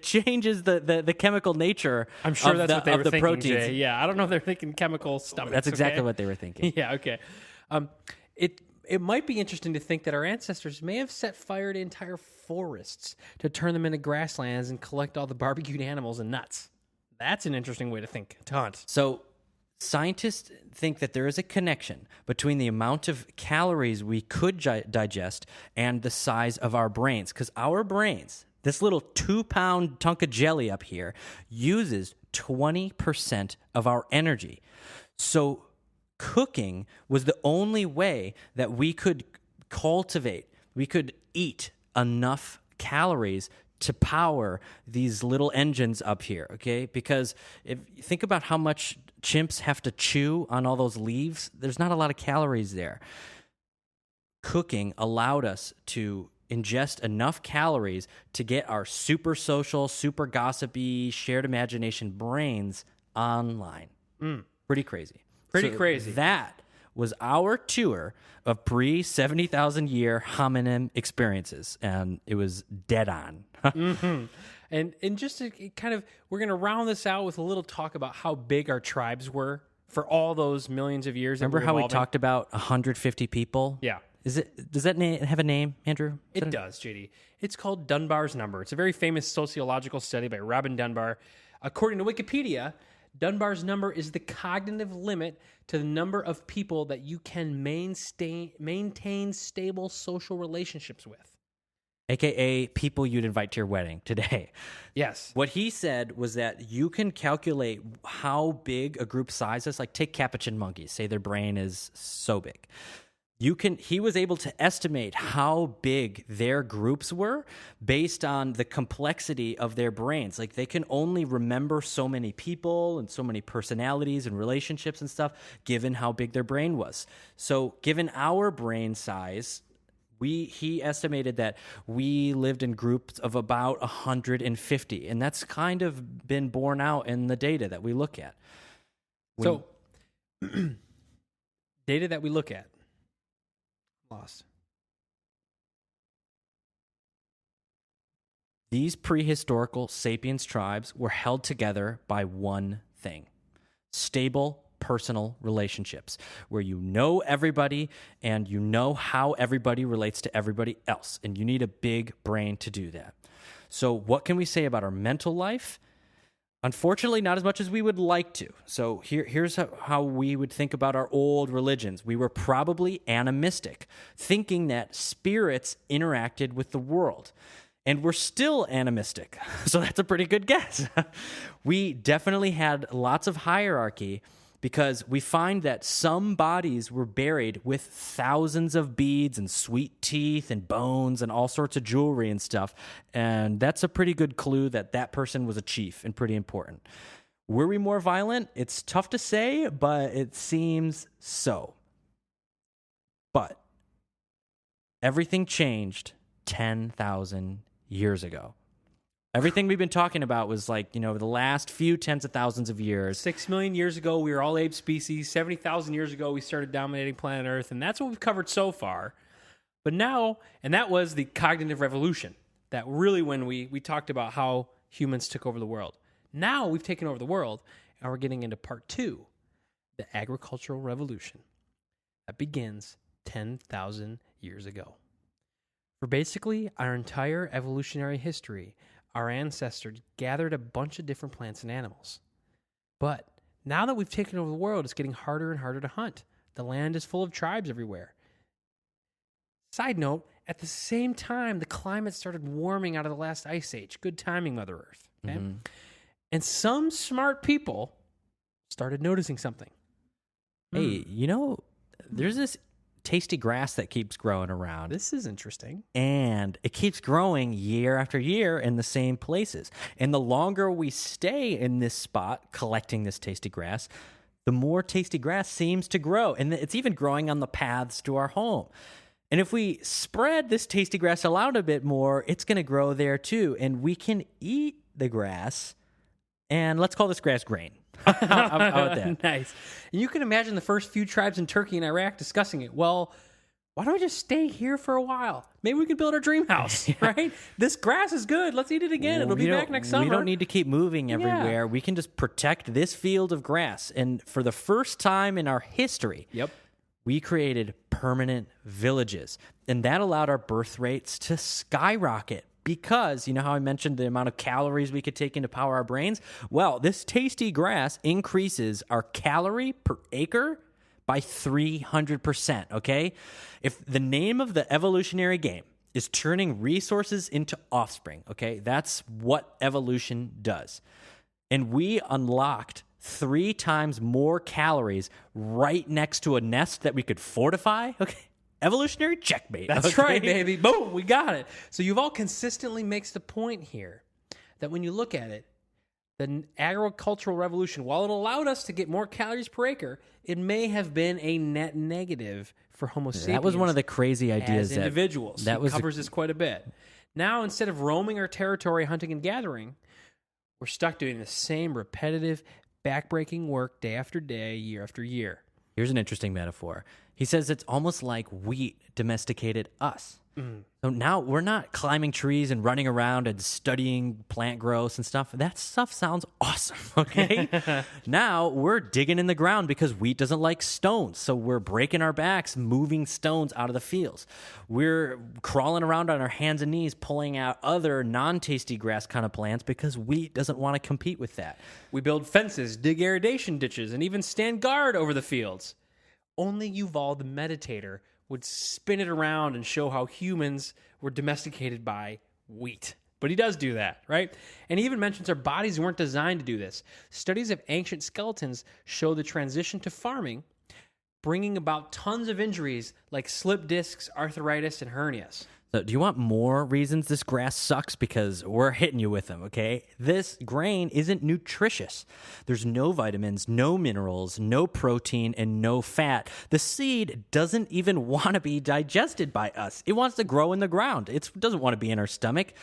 changes the chemical nature. I'm sure of that's what they were the thinking, proteins. Jay. Yeah, I don't know if they're thinking chemical stomachs. That's exactly okay? what they were thinking. Yeah, okay. It might be interesting to think that our ancestors may have set fire to entire forests to turn them into grasslands and collect all the barbecued animals and nuts. That's an interesting way to hunt. So scientists think that there is a connection between the amount of calories we could digest and the size of our brains. Because our brains, this little 2-pound chunk of jelly up here, uses 20% of our energy. So cooking was the only way that we could we could eat enough calories to power these little engines up here, okay? Because if you think about how much chimps have to chew on all those leaves, there's not a lot of calories there. Cooking allowed us to ingest enough calories to get our super social, super gossipy, shared imagination brains online. Pretty crazy. Pretty crazy. That was our tour of pre-70,000 year hominin experiences, and it was dead on. Mm-hmm. And just to kind of, we're going to round this out with a little talk about how big our tribes were for all those millions of years. Remember how we talked about 150 people? Yeah. Does that have a name, Andrew? It does, JD. It's called Dunbar's number. It's a very famous sociological study by Robin Dunbar. According to Wikipedia, Dunbar's number is the cognitive limit to the number of people that you can maintain stable social relationships with. AKA people you'd invite to your wedding today. Yes. What he said was that you can calculate how big a group size is. Like, take capuchin monkeys. Say their brain is so big. He was able to estimate how big their groups were based on the complexity of their brains. Like, they can only remember so many people and so many personalities and relationships and stuff, given how big their brain was. So given our brain size, he estimated that we lived in groups of about 150, and that's kind of been borne out in the data that we look at. Data that we look at. Lost. These prehistorical sapiens tribes were held together by one thing: stable personal relationships, where you know everybody and you know how everybody relates to everybody else, and you need a big brain to do that. So what can we say about our mental life? Unfortunately, not as much as we would like to. So here's how we would think about our old religions. We were probably animistic, thinking that spirits interacted with the world. And we're still animistic. So that's a pretty good guess. We definitely had lots of hierarchy, because we find that some bodies were buried with thousands of beads and sweet teeth and bones and all sorts of jewelry and stuff. And that's a pretty good clue that that person was a chief and pretty important. Were we more violent? It's tough to say, but it seems so. everything changed 10,000 years ago. Everything we've been talking about was like, the last few tens of thousands of years. 6 million years ago, we were all ape species. 70,000 years ago, we started dominating planet Earth, and that's what we've covered so far. But now, and that was the cognitive revolution. That really when we talked about how humans took over the world. Now we've taken over the world, and we're getting into part 2, the agricultural revolution. That begins 10,000 years ago. For basically our entire evolutionary history, our ancestors gathered a bunch of different plants and animals. But now that we've taken over the world, it's getting harder and harder to hunt. The land is full of tribes everywhere. Side note, at the same time, the climate started warming out of the last ice age. Good timing, Mother Earth. Okay? Mm-hmm. And some smart people started noticing something. Hey, there's this tasty grass that keeps growing around. This is interesting. And it keeps growing year after year in the same places. And the longer we stay in this spot collecting this tasty grass, the more tasty grass seems to grow. And it's even growing on the paths to our home. And if we spread this tasty grass out a bit more, it's going to grow there too. And we can eat the grass. And let's call this grass grain. How about that? Nice. And you can imagine the first few tribes in Turkey and Iraq discussing it. Well, why don't we just stay here for a while? Maybe we could build our dream house, right? This grass is good. Let's eat it again. It'll be back next summer. We don't need to keep moving everywhere. Yeah. We can just protect this field of grass. And for the first time in our history, we created permanent villages. And that allowed our birth rates to skyrocket. Because, how I mentioned the amount of calories we could take in to power our brains? Well, this tasty grass increases our calorie per acre by 300%, okay? If the name of the evolutionary game is turning resources into offspring, okay? That's what evolution does. And we unlocked 3 times more calories right next to a nest that we could fortify, okay? Evolutionary checkmate. That's right, baby. Boom, we got it. So Yuval consistently makes the point here that when you look at it, the agricultural revolution, while it allowed us to get more calories per acre, it may have been a net negative for Homo sapiens. That was one of the crazy ideas as individuals. That covers this quite a bit. Now, instead of roaming our territory, hunting and gathering, we're stuck doing the same repetitive, backbreaking work day after day, year after year. Here's an interesting metaphor. He says it's almost like wheat domesticated us. So now we're not climbing trees and running around and studying plant growth and stuff. That stuff sounds awesome, okay? Now we're digging in the ground because wheat doesn't like stones. So we're breaking our backs, moving stones out of the fields. We're crawling around on our hands and knees, pulling out other non-tasty grass kind of plants because wheat doesn't want to compete with that. We build fences, dig irrigation ditches, and even stand guard over the fields. Only Yuval the meditator would spin it around and show how humans were domesticated by wheat. But he does do that, right? And he even mentions our bodies weren't designed to do this. Studies of ancient skeletons show the transition to farming, bringing about tons of injuries like slip discs, arthritis, and hernias. So do you want more reasons this grass sucks? Because we're hitting you with them, okay? This grain isn't nutritious. There's no vitamins, no minerals, no protein, and no fat. The seed doesn't even want to be digested by us. It wants to grow in the ground. It doesn't want to be in our stomach.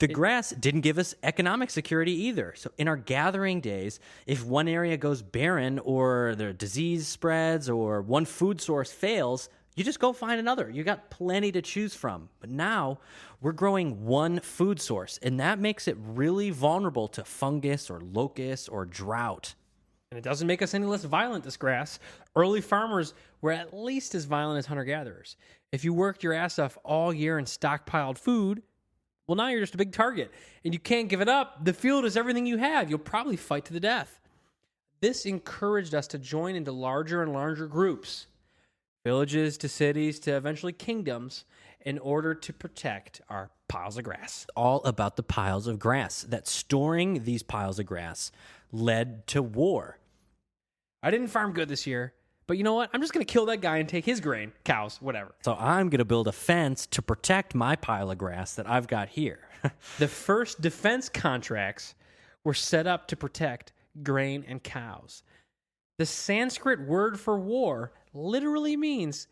The grass didn't give us economic security either. So in our gathering days, if one area goes barren or the disease spreads or one food source fails, you just go find another. You got plenty to choose from. But now we're growing one food source, and that makes it really vulnerable to fungus or locusts or drought. And it doesn't make us any less violent, this grass. Early farmers were at least as violent as hunter-gatherers. If you worked your ass off all year and stockpiled food, well, now you're just a big target, and you can't give it up. The field is everything you have. You'll probably fight to the death. This encouraged us to join into larger and larger groups, villages to cities to eventually kingdoms, in order to protect our piles of grass. All about the piles of grass. That storing these piles of grass led to war. I didn't farm good this year, but you know what? I'm just going to kill that guy and take his grain, cows, whatever. So I'm going to build a fence to protect my pile of grass that I've got here. The first defense contracts were set up to protect grain and cows. The Sanskrit word for war literally means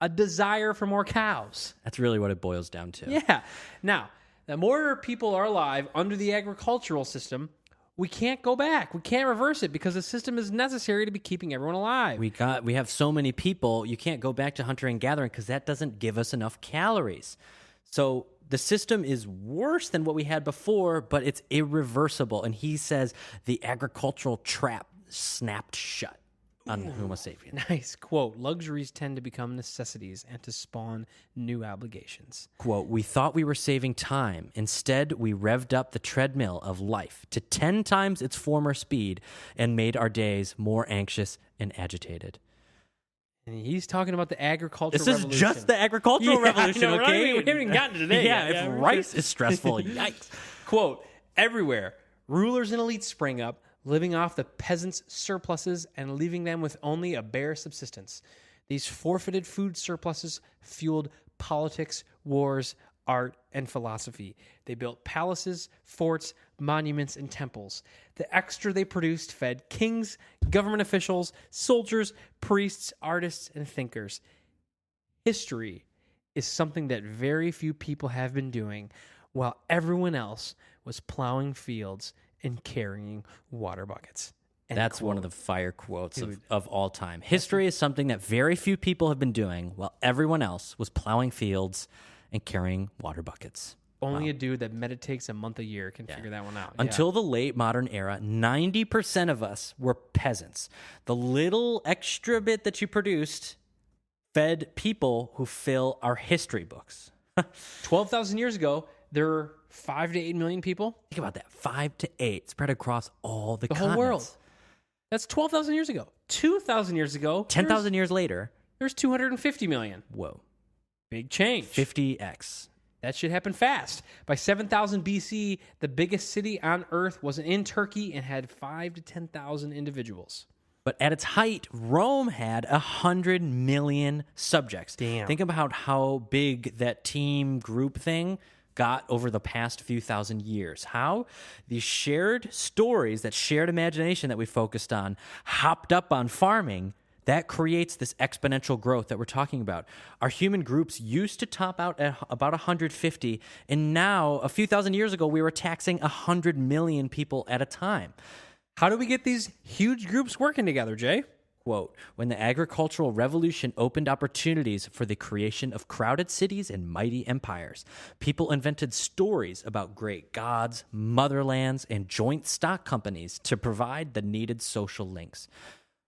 a desire for more cows. That's really what it boils down to. Yeah. Now, the more people are alive under the agricultural system, we can't go back. We can't reverse it because the system is necessary to be keeping everyone alive. We have so many people, you can't go back to hunter and gathering because that doesn't give us enough calories. So the system is worse than what we had before, but it's irreversible. And he says the agricultural trap snapped shut on Homo sapiens. Nice quote. Luxuries tend to become necessities and to spawn new obligations. Quote, we thought we were saving time. Instead, we revved up the treadmill of life to 10 times its former speed and made our days more anxious and agitated. And he's talking about the agricultural This revolution. is just the agricultural revolution, I know, okay? we haven't even gotten to today. Yeah, yet. if rice is stressful, yikes. Quote, everywhere, rulers and elites sprang up, living off the peasants' surpluses and leaving them with only a bare subsistence. These forfeited food surpluses fueled politics, wars, art, and philosophy. They built palaces, forts, monuments, and temples. The extra they produced fed kings, government officials, soldiers, priests, artists, and thinkers. History is something that very few people have been doing, while everyone else was plowing fields and carrying water buckets. End That's quote. one of the fire quotes of all time. History is something that very few people have been doing while everyone else was plowing fields and carrying water buckets. Only a dude that meditates a month a year can figure that one out. Until the late modern era, 90% of us were peasants. The little extra bit that you produced fed people who fill our history books. 12,000 years ago, there were 5 to 8 million people. Think about that, 5 to 8 spread across all the whole world. That's 12,000 years ago. 2,000 years ago, 10,000 years later, there's 250 million. whoa, Big change. 50x. That shit happened fast. By 7,000 BC, the biggest city on Earth was in Turkey and had 5 to 10,000 individuals. But at its height, Rome had 100 million subjects. Damn. Think about how big that team group thing got over the past few thousand years. How these shared stories, that shared imagination that we focused on, hopped up on farming, that creates this exponential growth that we're talking about. Our human groups used to top out at about 150, and now, a few thousand years ago, we were taxing 100 million people at a time. How do we get these huge groups working together, Jay? Quote, when the agricultural revolution opened opportunities for the creation of crowded cities and mighty empires, people invented stories about great gods, motherlands, and joint stock companies to provide the needed social links.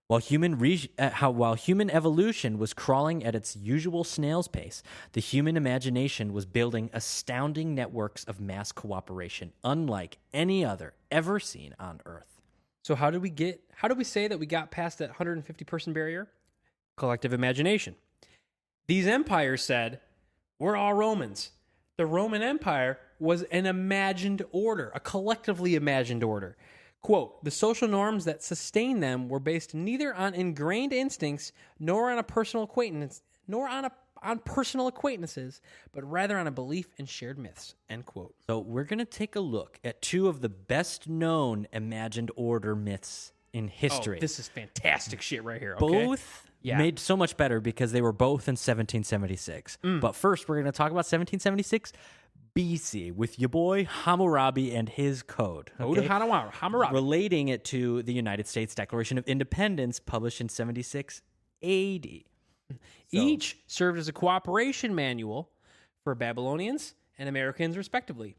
While human evolution was crawling at its usual snail's pace, the human imagination was building astounding networks of mass cooperation, unlike any other ever seen on Earth. So how do we say that we got past that 150 person barrier? Collective imagination. These empires said, we're all Romans. The Roman Empire was an imagined order, a collectively imagined order. Quote, the social norms that sustained them were based neither on ingrained instincts nor on personal acquaintances, but rather on a belief in shared myths, end quote. So we're going to take a look at two of the best known imagined order myths in history. Oh, this is fantastic shit right here, okay? Both made so much better because they were both in 1776. But first, we're going to talk about 1776 BC with your boy Hammurabi and his code. Okay? Hammurabi. Relating it to the United States Declaration of Independence published in 76 AD. Each served as a cooperation manual for Babylonians and Americans, respectively.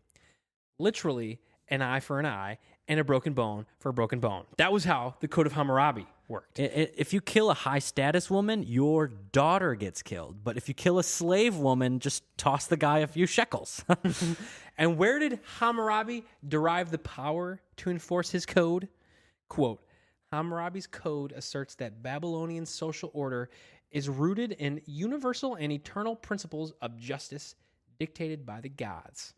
Literally, an eye for an eye and a broken bone for a broken bone. That was how the Code of Hammurabi worked. If you kill a high-status woman, your daughter gets killed. But if you kill a slave woman, just toss the guy a few shekels. And where did Hammurabi derive the power to enforce his code? Quote, Hammurabi's code asserts that Babylonian social order is rooted in universal and eternal principles of justice dictated by the gods.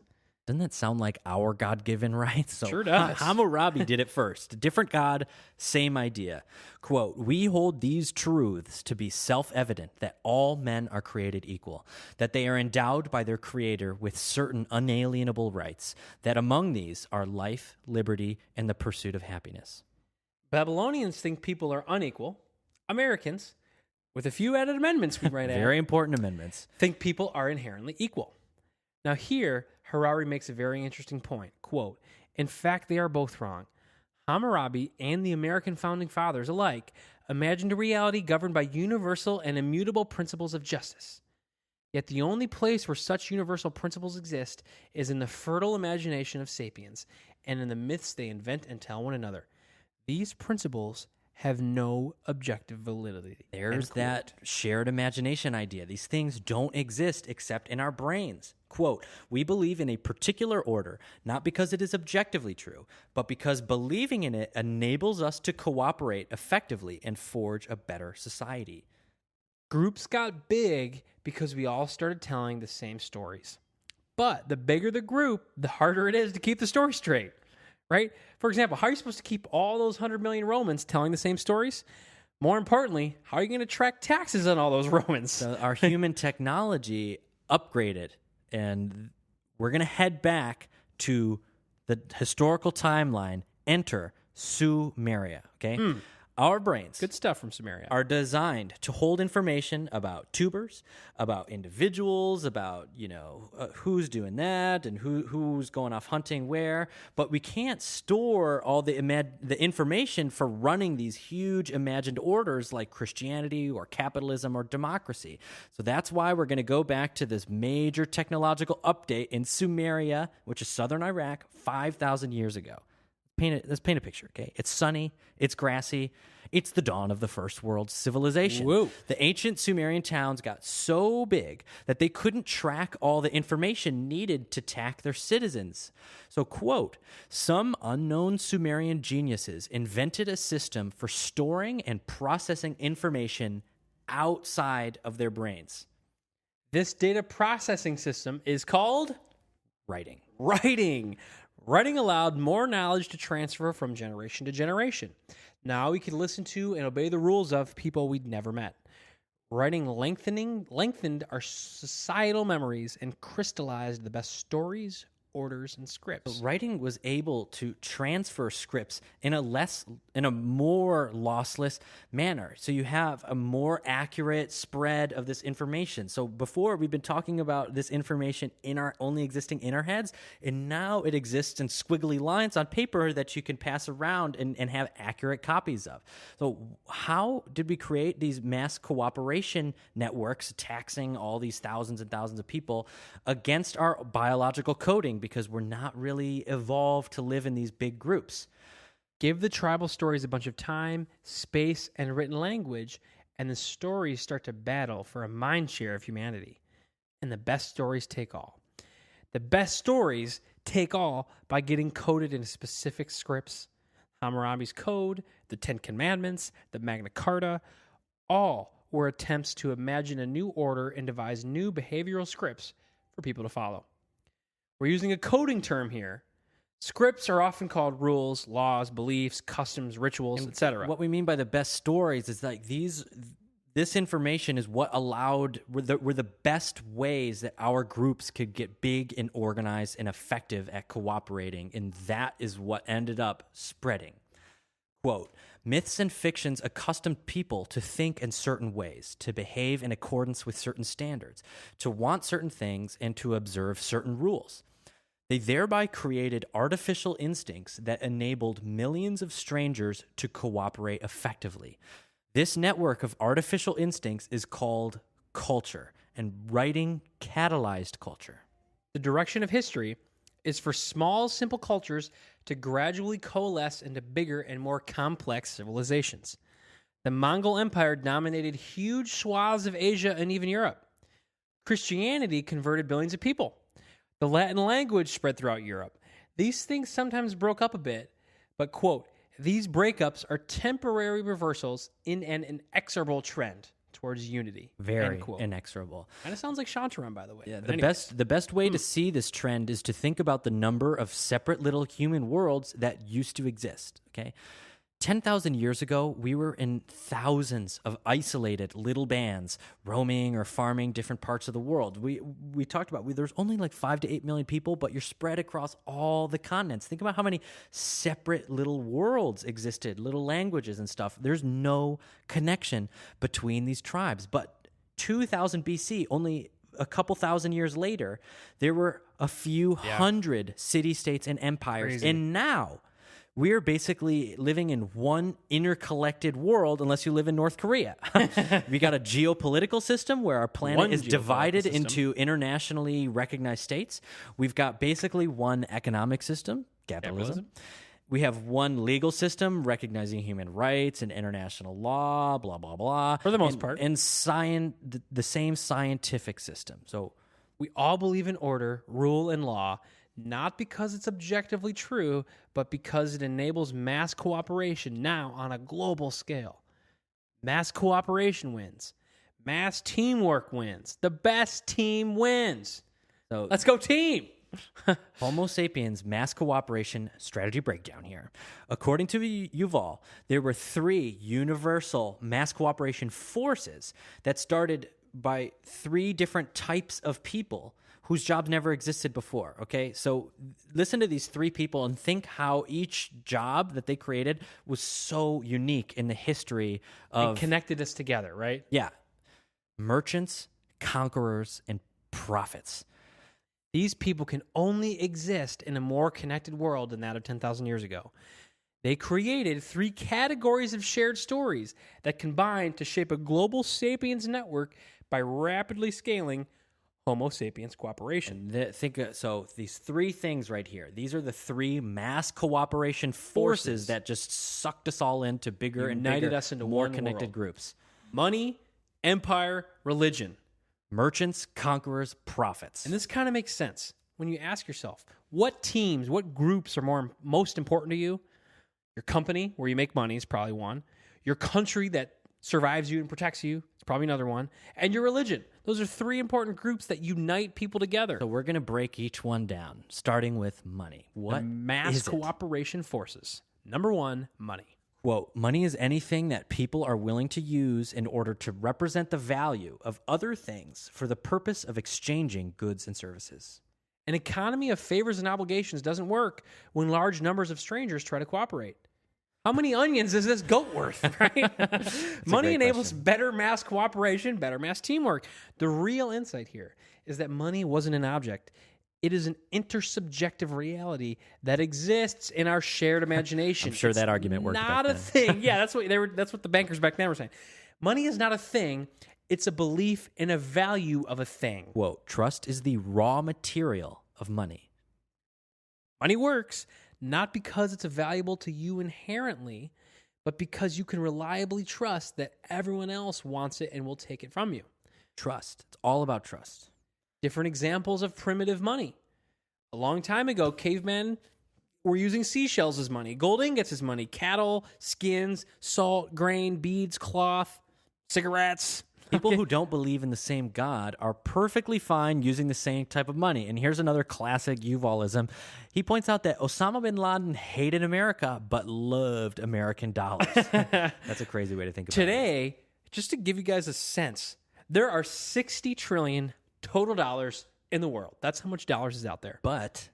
Doesn't that sound like our God-given rights? So Sure does. Hammurabi did it first. Different God, same idea. Quote, we hold these truths to be self-evident that all men are created equal, that they are endowed by their Creator with certain unalienable rights, that among these are life, liberty, and the pursuit of happiness. Babylonians think people are unequal. Americans with a few added amendments we might add, Very important amendments. think people are inherently equal. Now here, Harari makes a very interesting point. Quote, in fact, they are both wrong. Hammurabi and the American founding fathers alike imagined a reality governed by universal and immutable principles of justice. Yet the only place where such universal principles exist is in the fertile imagination of sapiens and in the myths they invent and tell one another. These principles have no objective validity. There's that shared imagination idea. These things don't exist except in our brains. Quote, we believe in a particular order, not because it is objectively true, but because believing in it enables us to cooperate effectively and forge a better society. Groups got big because we all started telling the same stories. But the bigger the group, the harder it is to keep the story straight, right? For example, how are you supposed to keep all those 100 million Romans telling the same stories? More importantly, how are you going to track taxes on all those Romans? So our human technology upgraded, and we're going to head back to the historical timeline. Enter Sumeria, okay? Our brains Good stuff from Samaria. are designed to hold information about tubers, about individuals, about, who's doing that and who's going off hunting where, but we can't store all the information for running these huge imagined orders like Christianity or capitalism or democracy. So that's why we're going to go back to this major technological update in Sumeria, which is southern Iraq, 5,000 years ago. Let's paint a picture, okay? It's sunny, it's grassy, it's the dawn of the first world civilization. Whoa. The ancient Sumerian towns got so big that they couldn't track all the information needed to tax their citizens. So, quote, some unknown Sumerian geniuses invented a system for storing and processing information outside of their brains. This data processing system is called Writing. Writing allowed more knowledge to transfer from generation to generation. Now we can listen to and obey the rules of people we'd never met. Writing lengthened our societal memories and crystallized the best stories, orders, and scripts. Writing was able to transfer scripts in a more lossless manner. So you have a more accurate spread of this information. So before we've been talking about this information only existing in our heads, and now it exists in squiggly lines on paper that you can pass around and have accurate copies of. So how did we create these mass cooperation networks taxing all these thousands and thousands of people against our biological coding? Because we're not really evolved to live in these big groups. Give the tribal stories a bunch of time, space, and written language, and the stories start to battle for a mind share of humanity. And the best stories take all. The best stories take all by getting coded into specific scripts. Hammurabi's Code, the Ten Commandments, the Magna Carta, all were attempts to imagine a new order and devise new behavioral scripts for people to follow. We're using a coding term here. Scripts are often called rules, laws, beliefs, customs, rituals, etc. What we mean by the best stories is like this information is what were the best ways that our groups could get big and organized and effective at cooperating, and that is what ended up spreading. Quote, myths and fictions accustomed people to think in certain ways, to behave in accordance with certain standards, to want certain things, and to observe certain rules. They thereby created artificial instincts that enabled millions of strangers to cooperate effectively. This network of artificial instincts is called culture, and writing catalyzed culture. The direction of history is for small, simple cultures to gradually coalesce into bigger and more complex civilizations. The Mongol Empire dominated huge swaths of Asia and even Europe. Christianity converted billions of people. The Latin language spread throughout Europe. These things sometimes broke up a bit, but, quote, these breakups are temporary reversals in an inexorable trend towards unity. Very inexorable. Kind of sounds like Shantaram, by the way. Yeah, But the best way to see this trend is to think about the number of separate little human worlds that used to exist, okay? 10,000 years ago, we were in thousands of isolated little bands roaming or farming different parts of the world. We talked about there's only like 5 to 8 million people, but you're spread across all the continents. Think about how many separate little worlds existed, little languages and stuff. There's no connection between these tribes. But 2000 BC, only a couple thousand years later, there were a few hundred city-states and empires. Crazy. And now we're basically living in one intercollected world, unless you live in North Korea. We got a geopolitical system where our planet is divided into internationally recognized states. We've got basically one economic system, capitalism. We have one legal system recognizing human rights and international law, blah, blah, blah. For the most part. And the same scientific system. So we all believe in order, rule, and law, not because it's objectively true, but because it enables mass cooperation now on a global scale. Mass cooperation wins. Mass teamwork wins. The best team wins. So let's go team. Homo sapiens mass cooperation strategy breakdown here. According to Yuval, there were 3 universal mass cooperation forces that started by 3 different types of people whose jobs never existed before, okay? So listen to these 3 people and think how each job that they created was so unique in the history of... It connected us together, right? Yeah. Merchants, conquerors, and prophets. These people can only exist in a more connected world than that of 10,000 years ago. They created 3 categories of shared stories that combined to shape a global sapiens network by rapidly scaling Homo sapiens cooperation. So these 3 things right here, these are the 3 mass cooperation forces that just sucked us all into bigger and bigger, us into more one connected world. groups. Money, empire, religion. Merchants, conquerors, prophets. And this kind of makes sense when you ask yourself, what teams, what groups are most important to you? Your company, where you make money, is probably one. Your country that survives you and protects you is probably another one. And your religion. Those are 3 important groups that unite people together. So we're going to break each one down, starting with money. What the mass is it? cooperation forces. Number 1, money. Quote, money is anything that people are willing to use in order to represent the value of other things for the purpose of exchanging goods and services. An economy of favors and obligations doesn't work when large numbers of strangers try to cooperate. How many onions is this goat worth, right? Money enables better mass cooperation, better mass teamwork. The real insight here is that money wasn't an object. It is an intersubjective reality that exists in our shared imagination. I'm sure that argument worked. Not a thing. Yeah, that's what the bankers back then were saying. Money is not a thing. It's a belief in a value of a thing. Quote, trust is the raw material of money. Money works not because it's valuable to you inherently, but because you can reliably trust that everyone else wants it and will take it from you. Trust. It's all about trust. Different examples of primitive money. A long time ago, cavemen were using seashells as money, gold ingots as money, cattle, skins, salt, grain, beads, cloth, cigarettes. People who don't believe in the same God are perfectly fine using the same type of money. And here's another classic Yuvalism. He points out that Osama bin Laden hated America, but loved American dollars. That's a crazy way to think about it. Today, just to give you guys a sense, there are 60 trillion total dollars in the world. That's how much dollars is out there. But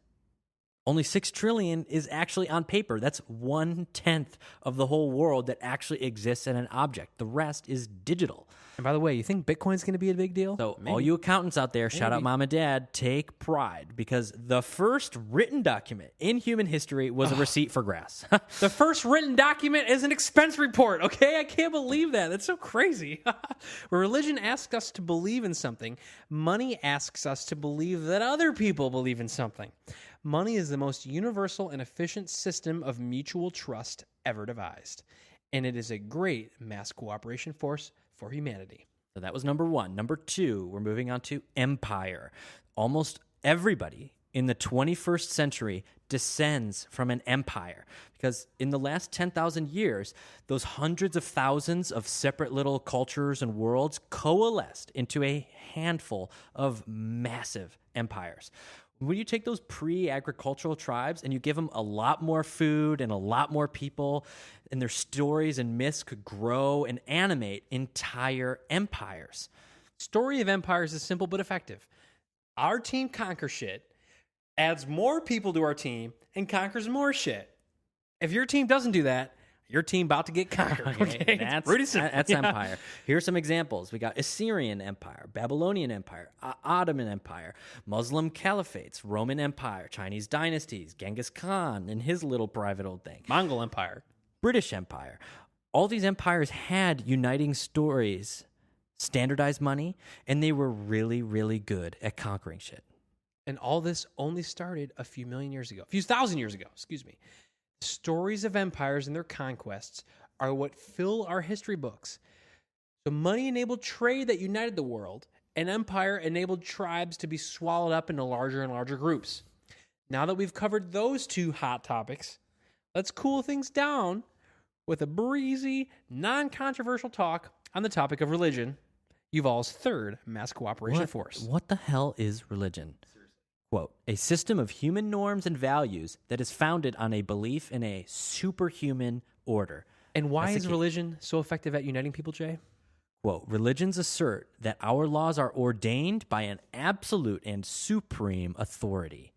only 6 trillion is actually on paper. That's 1/10 of the whole world that actually exists in an object. The rest is digital. And by the way, you think Bitcoin's going to be a big deal? So all you accountants out there, shout out mom and dad, take pride because the first written document in human history was a receipt for grass. The first written document is an expense report, okay? I can't believe that. That's so crazy. Where religion asks us to believe in something, money asks us to believe that other people believe in something. Money is the most universal and efficient system of mutual trust ever devised. And it is a great mass cooperation force for humanity. So that was number 1. Number 2, we're moving on to empire. Almost everybody in the 21st century descends from an empire because in the last 10,000 years, those hundreds of thousands of separate little cultures and worlds coalesced into a handful of massive empires. When you take those pre-agricultural tribes and you give them a lot more food and a lot more people, and their stories and myths could grow and animate entire empires. Story of empires is simple but effective. Our team conquers shit, adds more people to our team, and conquers more shit. If your team doesn't do that, your team about to get conquered. Okay? That's Pretty simple. That's empire. Here are some examples. We got Assyrian Empire, Babylonian Empire, Ottoman Empire, Muslim caliphates, Roman Empire, Chinese dynasties, Genghis Khan and his little private old thing, Mongol Empire, British Empire. All these empires had uniting stories, standardized money, and they were really, really good at conquering shit. And all this only started a few thousand years ago, excuse me. Stories of empires and their conquests are what fill our history books. So money enabled trade that united the world, and empire enabled tribes to be swallowed up into larger and larger groups. Now that we've covered those two hot topics, let's cool things down with a breezy, non-controversial talk on the topic of religion, Yuval's third mass cooperation force. What the hell is religion? Quote, a system of human norms and values that is founded on a belief in a superhuman order. And why is religion so effective at uniting people, Jay? Quote, religions assert that our laws are ordained by an absolute and supreme authority.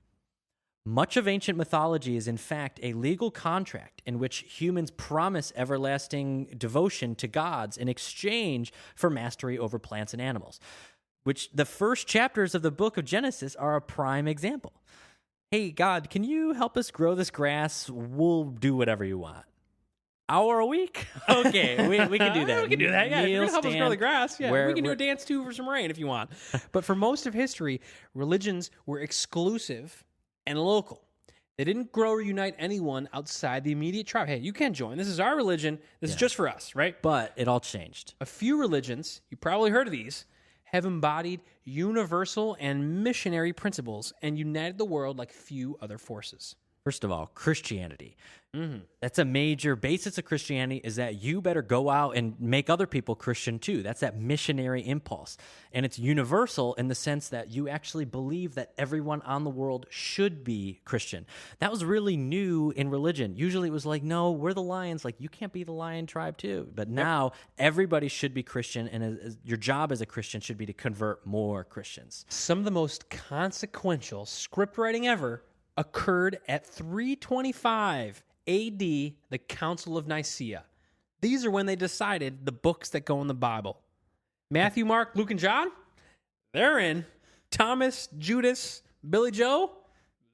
Much of ancient mythology is in fact a legal contract in which humans promise everlasting devotion to gods in exchange for mastery over plants and animals, which the first chapters of the book of Genesis are a prime example. Hey, God, can you help us grow this grass? We'll do whatever you want. Hour a week? Okay, we can do that. We can do that, yeah. If you're going to help us grow the grass, yeah. We can do we're- a dance too for some rain if you want. But for most of history, religions were exclusive and local. They didn't grow or unite anyone outside the immediate tribe. Hey, you can't join. This is our religion. This is just for us, right? But it all changed. A few religions, you probably heard of these, have embodied universal and missionary principles and united the world like few other forces. First of all, Christianity. That's a major basis of Christianity, is that you better go out and make other people Christian too. That's that missionary impulse. And it's universal in the sense that you actually believe that everyone on the world should be Christian. That was really new in religion. Usually it was like, no, we're the lions. Like, you can't be the lion tribe too. But now everybody should be Christian, and your job as a Christian should be to convert more Christians. Some of the most consequential script writing ever occurred at 325 AD, the Council of Nicaea. These are when they decided the books that go in the Bible. Matthew, Mark, Luke, and John, they're in. Thomas, Judas, Billy Joe,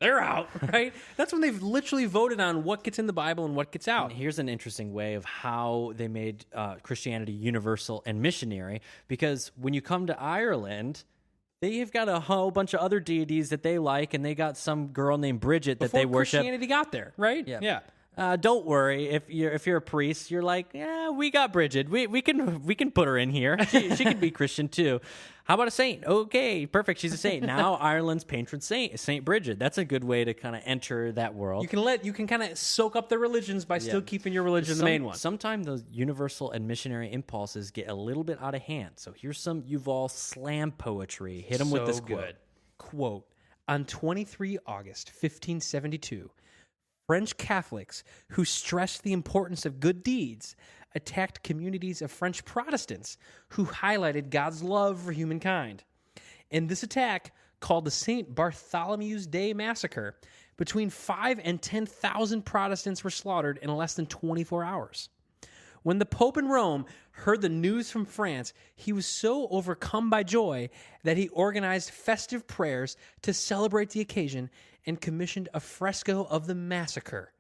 they're out, right? That's when they've literally voted on what gets in the Bible and what gets out. And here's an interesting way of how they made Christianity universal and missionary, because when you come to Ireland, they've got a whole bunch of other deities that they like, and they got some girl named Bridget that they worship. Christianity got there, right? Yeah. Don't worry, if you're a priest, you're like, yeah, we got Bridget. We can put her in here. She can be Christian too. How about a saint? Okay, perfect. She's a saint. Now Ireland's patron saint is Saint Bridget. That's a good way to kind of enter that world. You can kind of soak up their religions by still keeping your religion the main one. Sometimes those universal and missionary impulses get a little bit out of hand. So here's some Yuval slam poetry. Hit him with this quote. Quote, on 23 August 1572, French Catholics who stressed the importance of good deeds attacked communities of French Protestants who highlighted God's love for humankind. In this attack, called the St. Bartholomew's Day Massacre, between 5,000 and 10,000 Protestants were slaughtered in less than 24 hours. When the Pope in Rome heard the news from France, he was so overcome by joy that he organized festive prayers to celebrate the occasion and commissioned a fresco of the massacre,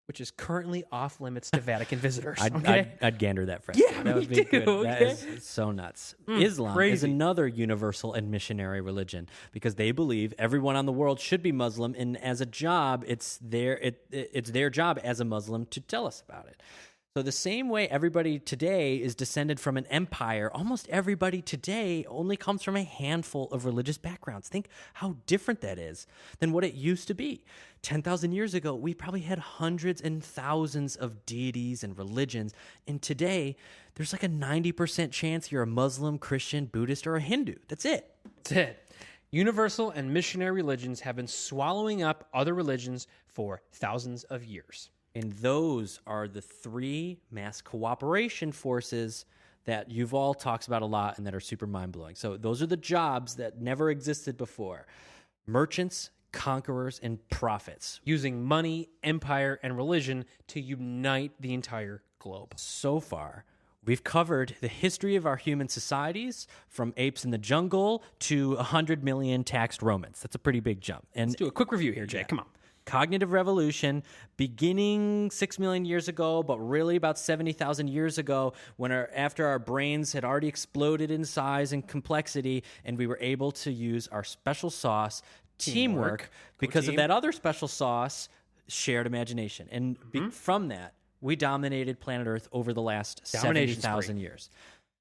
which is currently off limits to Vatican visitors. I'd gander that fresco. Yeah, that would me be too, good. okay? That is so nuts. Islam is another universal and missionary religion because they believe everyone on the world should be Muslim, and as a job, it's their job as a Muslim to tell us about it. So the same way everybody today is descended from an empire, almost everybody today only comes from a handful of religious backgrounds. Think how different that is than what it used to be. 10,000 years ago, we probably had hundreds and thousands of deities and religions. And today, there's like a 90% chance you're a Muslim, Christian, Buddhist, or a Hindu. That's it. That's it. Universal and missionary religions have been swallowing up other religions for thousands of years. And those are the three mass cooperation forces that Yuval talks about a lot and that are super mind-blowing. So those are the jobs that never existed before. Merchants, conquerors, and prophets. Using money, empire, and religion to unite the entire globe. So far, we've covered the history of our human societies, from apes in the jungle to 100 million taxed Romans. That's a pretty big jump. And Let's do a quick review here, Jay. Yeah. Come on. Cognitive revolution beginning 6 million years ago, but really about 70,000 years ago, when after our brains had already exploded in size and complexity, and we were able to use our special sauce, teamwork, because of that other special sauce, shared imagination. And from that, we dominated planet Earth over the last 70,000 years.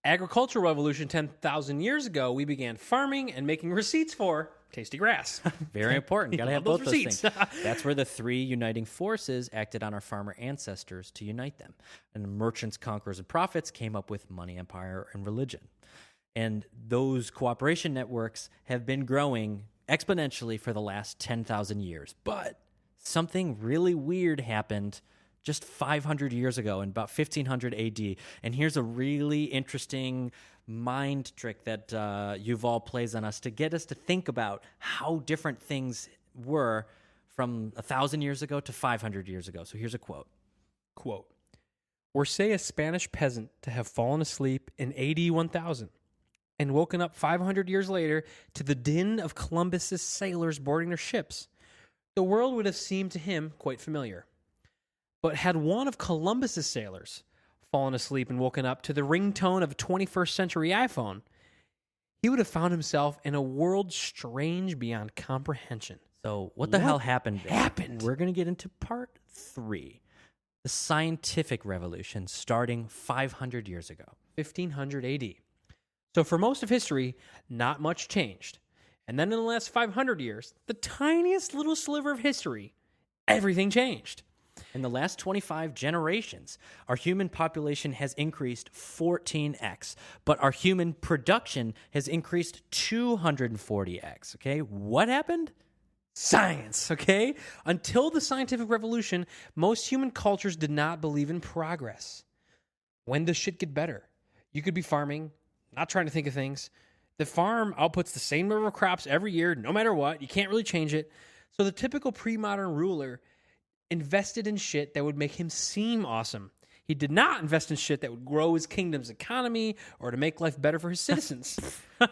Agricultural revolution 10,000 years ago, we began farming and making receipts for tasty grass. Very important. Got to have Love both those those receipts. things. That's where the three uniting forces acted on our farmer ancestors to unite them. And merchants, conquerors, and prophets came up with money, empire, and religion. And those cooperation networks have been growing exponentially for the last 10,000 years. But something really weird happened just 500 years ago, in about 1500 AD. And here's a really interesting mind trick that Yuval plays on us to get us to think about how different things were from 1,000 years ago to 500 years ago. So here's a quote. Quote, or say a Spanish peasant to have fallen asleep in AD 1000 and woken up 500 years later to the din of Columbus's sailors boarding their ships. The world would have seemed to him quite familiar. But had one of Columbus's sailors fallen asleep and woken up to the ringtone of a 21st century iPhone, he would have found himself in a world strange beyond comprehension. So what the hell happened there? happened? We're going to get into part 3. The scientific revolution starting 500 years ago. 1500 AD. So for most of history, not much changed. And then in the last 500 years, the tiniest little sliver of history, everything changed. In the last 25 generations, our human population has increased 14x, but our human production has increased 240x. Okay, what happened? Science, okay? Until the scientific revolution, most human cultures did not believe in progress. When does shit get better? You could be farming, not trying to think of things. The farm outputs the same number of crops every year, no matter what. You can't really change it. So the typical pre-modern ruler invested in shit that would make him seem awesome. He did not invest in shit that would grow his kingdom's economy or to make life better for his citizens.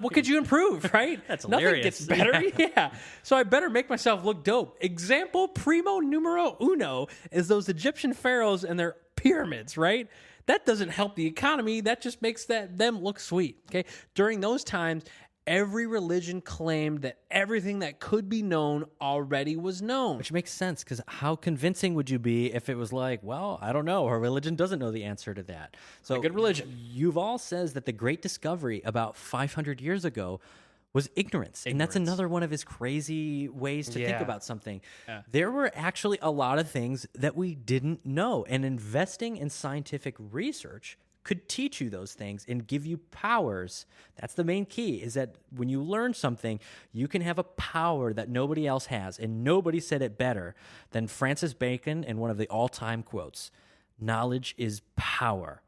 What could you improve, right? That's Nothing hilarious. gets better. Yeah. So I better make myself look dope. Example primo numero uno is those Egyptian pharaohs and their pyramids, right? That doesn't help the economy. That just makes them look sweet. Okay. During those times, every religion claimed that everything that could be known already was known. Which makes sense, because how convincing would you be if it was like, well, I don't know, our religion doesn't know the answer to that. So A good religion. Yuval says that the great discovery about 500 years ago was ignorance. And that's another one of his crazy ways to think Yeah. about something. There were actually a lot of things that we didn't know, and investing in scientific research could teach you those things and give you powers. That's the main key, is that when you learn something, you can have a power that nobody else has. And nobody said it better than Francis Bacon in one of the all-time quotes, knowledge is power.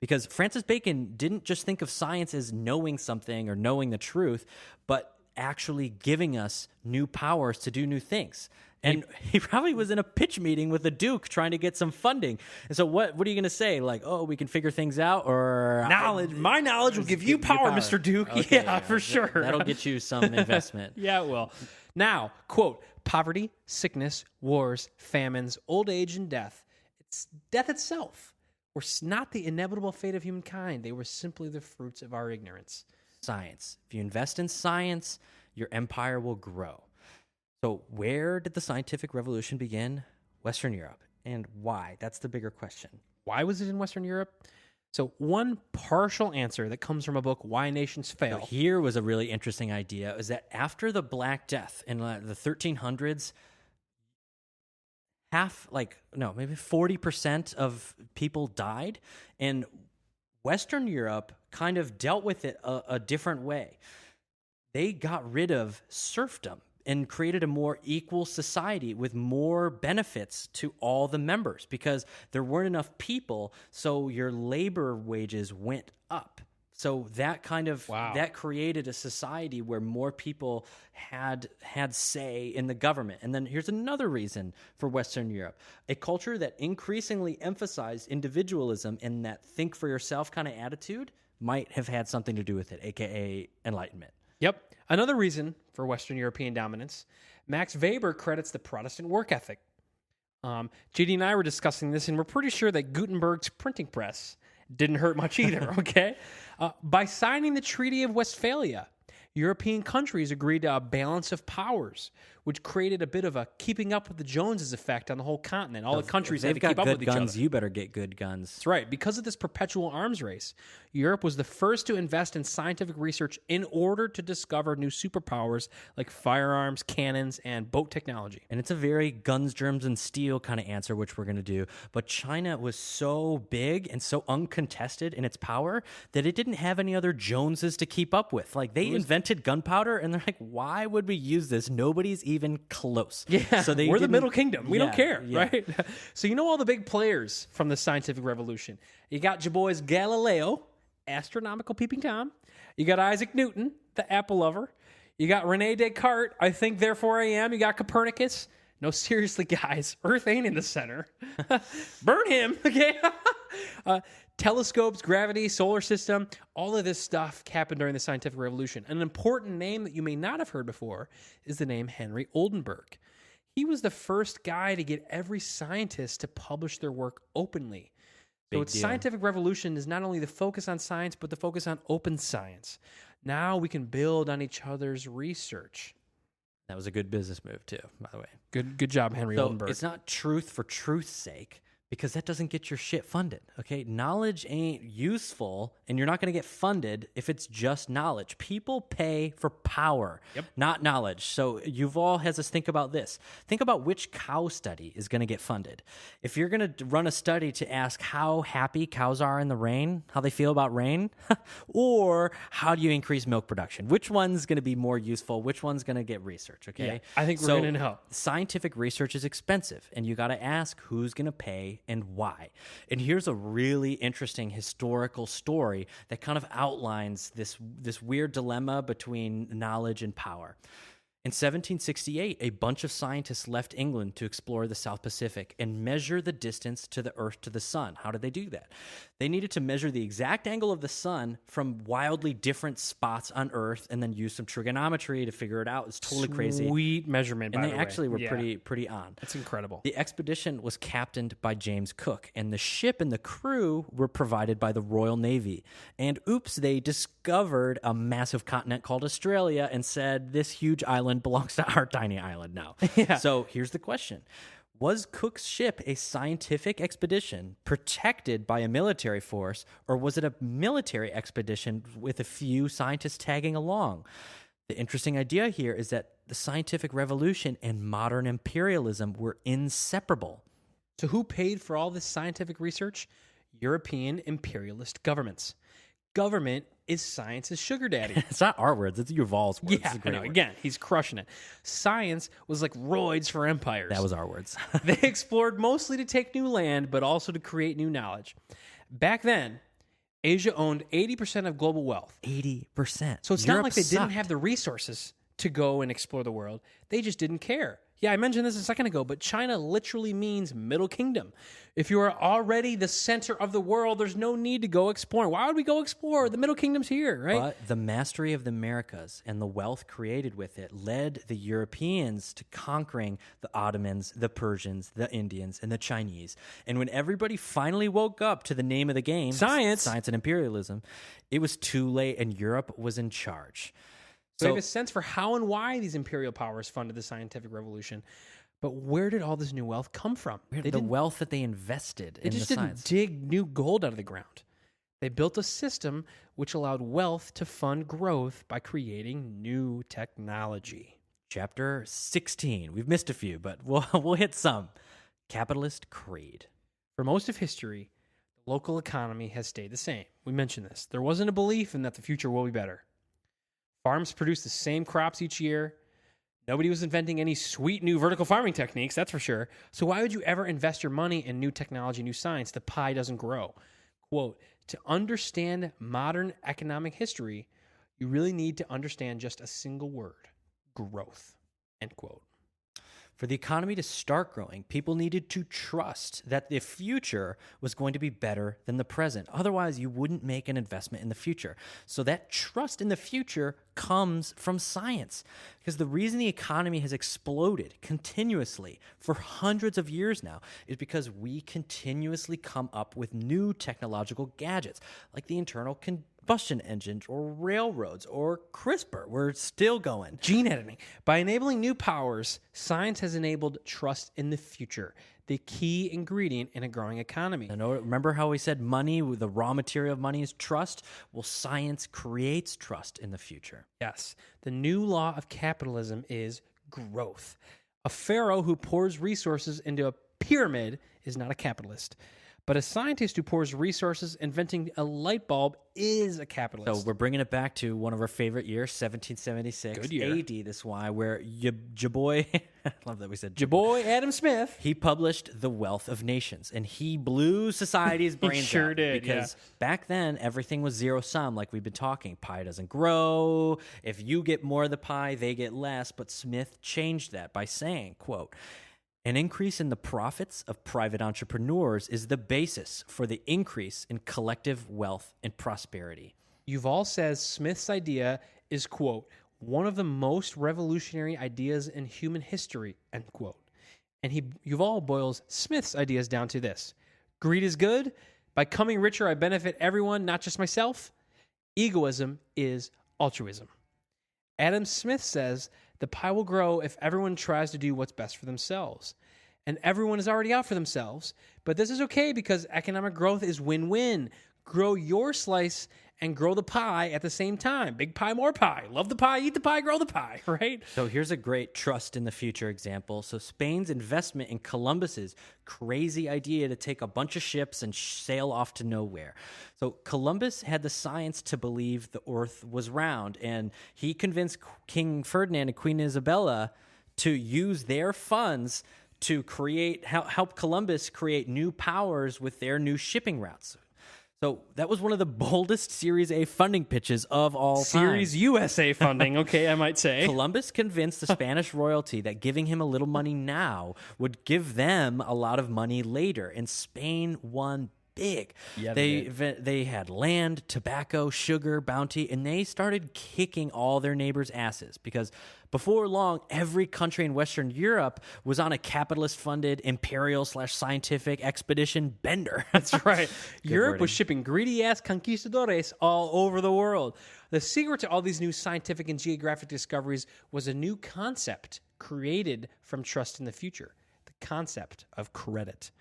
Because Francis Bacon didn't just think of science as knowing something or knowing the truth, but actually giving us new powers to do new things. And he probably was in a pitch meeting with the Duke trying to get some funding. And so what are you going to say? Like, oh, we can figure things out, or Knowledge. My knowledge will give you power, Mr. Duke. Okay, yeah, for sure. That'll get you some investment. Yeah, it will. Now, quote, poverty, sickness, wars, famines, old age, and death. It's death itself were not the inevitable fate of humankind. They were simply the fruits of our ignorance. Science. If you invest in science, your empire will grow. So where did the scientific revolution begin? Western Europe. And why? That's the bigger question. Why was it in Western Europe? So one partial answer that comes from a book, Why Nations Fail. So here was a really interesting idea, is that after the Black Death in the 1300s, maybe 40% of people died, and Western Europe kind of dealt with it a different way. they got rid of serfdom and created a more equal society with more benefits to all the members because there weren't enough people, so your labor wages went up. So that kind of that created a society where more people had say in the government. And then here's another reason for Western Europe: a culture that increasingly emphasized individualism and that think for yourself kind of attitude might have had something to do with it, aka Enlightenment. Yep. Another reason for Western European dominance, Max Weber credits the Protestant work ethic. JD and I were discussing this, and we're pretty sure that Gutenberg's printing press didn't hurt much either, okay? By signing the Treaty of Westphalia, European countries agreed to a balance of powers, which created a bit of a keeping up with the Joneses effect on the whole continent. All the countries had to keep up with each other. You better get good guns. That's right. Because of this perpetual arms race, Europe was the first to invest in scientific research in order to discover new superpowers like firearms, cannons, and boat technology. And it's a very guns, germs, and steel kind of answer, which we're going to do. But China was so big and so uncontested in its power that it didn't have any other Joneses to keep up with. Like, they invented gunpowder, and they're like, why would we use this? Nobody's even close. Yeah, so we're the Middle Kingdom. We don't care, yeah. right? So you know all the big players from the scientific revolution. You got your boys Galileo, astronomical peeping Tom. You got Isaac Newton, the apple lover. You got Rene Descartes, I think, therefore I am. You got Copernicus. No, seriously, guys, Earth ain't in the center. Burn him, okay? Telescopes, gravity, solar system, all of this stuff happened during the scientific revolution. An important name that you may not have heard before is the name Henry Oldenburg. He was the first guy to get every scientist to publish their work openly. So its scientific revolution is not only the focus on science, but the focus on open science. Now we can build on each other's research. That was a good business move, too, by the way. Good job, Henry Oldenburg. It's not truth for truth's sake, because that doesn't get your shit funded, okay? Knowledge ain't useful, and you're not going to get funded if it's just knowledge. People pay for power, not knowledge. So Yuval has us think about this. Think about which cow study is going to get funded. If you're going to run a study to ask how happy cows are in the rain, how they feel about rain, or how do you increase milk production, which one's going to be more useful? Which one's going to get research, okay? Yeah, I think we're going to know. Scientific research is expensive, and you got to ask who's going to pay and why. And here's a really interesting historical story that kind of outlines this weird dilemma between knowledge and power. In 1768, a bunch of scientists left England to explore the South Pacific and measure the distance to the Earth to the sun. How did they do that? They needed to measure the exact angle of the sun from wildly different spots on Earth and then use some trigonometry to figure it out. It's totally crazy. Sweet measurement, by the way. And they actually were pretty on. That's incredible. The expedition was captained by James Cook, and the ship and the crew were provided by the Royal Navy. And oops, they discovered a massive continent called Australia and said, this huge island belongs to our tiny island now. So here's the question. Was Cook's ship a scientific expedition protected by a military force, or was it a military expedition with a few scientists tagging along? The interesting idea here is that the scientific revolution and modern imperialism were inseparable. So who paid for all this scientific research? European imperialist governments. Government is science's sugar daddy. It's not our words, it's Yuval's words. Yeah, I know. Again, he's crushing it. Science was like roids for empires. That was our words. They explored mostly to take new land, but also to create new knowledge. Back then, Asia owned 80% of global wealth. 80%. So it's not like they didn't have the resources to go and explore the world. They just didn't care. Yeah, I mentioned this a second ago, but China literally means Middle Kingdom. If you are already the center of the world, there's no need to go exploring. Why would we go explore? The Middle Kingdom's here, right? But the mastery of the Americas and the wealth created with it led the Europeans to conquering the Ottomans, the Persians, the Indians, and the Chinese. And when everybody finally woke up to the name of the game, science and imperialism, it was too late and Europe was in charge. So we have a sense for how and why these imperial powers funded the scientific revolution. But where did all this new wealth come from? The wealth that they invested in the science. They just didn't dig new gold out of the ground. They built a system which allowed wealth to fund growth by creating new technology. Chapter 16. We've missed a few, but we'll hit some. Capitalist creed. For most of history, the local economy has stayed the same. We mentioned this. There wasn't a belief in that the future will be better. Farms produced the same crops each year. Nobody was inventing any sweet new vertical farming techniques, that's for sure. So why would you ever invest your money in new technology, new science? The pie doesn't grow. Quote, to understand modern economic history, you really need to understand just a single word, growth, end quote. For the economy to start growing, people needed to trust that the future was going to be better than the present. Otherwise, you wouldn't make an investment in the future. So that trust in the future comes from science. Because the reason the economy has exploded continuously for hundreds of years now is because we continuously come up with new technological gadgets, like the internal combustion engines or railroads or CRISPR. We're still going. Gene editing. By enabling new powers, science has enabled trust in the future, the key ingredient in a growing economy. Remember how we said money, the raw material of money is trust? Well, science creates trust in the future. Yes. The new law of capitalism is growth. A pharaoh who pours resources into a pyramid is not a capitalist. But a scientist who pours resources inventing a light bulb is a capitalist. So we're bringing it back to one of our favorite years, 1776 Good year. AD. This is why, where your boy, I love that we said your boy Adam Smith. He published The Wealth of Nations, and he blew society's brains sure out. did, Because back then, everything was zero sum, like we've been talking. Pie doesn't grow. If you get more of the pie, they get less. But Smith changed that by saying, quote, an increase in the profits of private entrepreneurs is the basis for the increase in collective wealth and prosperity. Yuval says Smith's idea is, quote, one of the most revolutionary ideas in human history, end quote. And Yuval boils Smith's ideas down to this. Greed is good. By becoming richer, I benefit everyone, not just myself. Egoism is altruism. Adam Smith says the pie will grow if everyone tries to do what's best for themselves. And everyone is already out for themselves. But this is okay because economic growth is win-win. Grow your slice and grow the pie at the same time. Big pie, more pie. Love the pie, eat the pie, grow the pie, right? So here's a great trust in the future example. So Spain's investment in Columbus's crazy idea to take a bunch of ships and sail off to nowhere. So Columbus had the science to believe the earth was round, and he convinced King Ferdinand and Queen Isabella to use their funds to help Columbus create new powers with their new shipping routes. So that was one of the boldest Series A funding pitches of all time. Series USA funding, okay, I might say. Columbus convinced the Spanish royalty that giving him a little money now would give them a lot of money later, and Spain won big. Yeah, they had land, tobacco, sugar, bounty, and they started kicking all their neighbors' asses because before long, every country in Western Europe was on a capitalist-funded imperial/scientific expedition bender. That's right. Europe wording. was shipping greedy-ass conquistadores all over the world. The secret to all these new scientific and geographic discoveries was a new concept created from trust in the future, the concept of credit.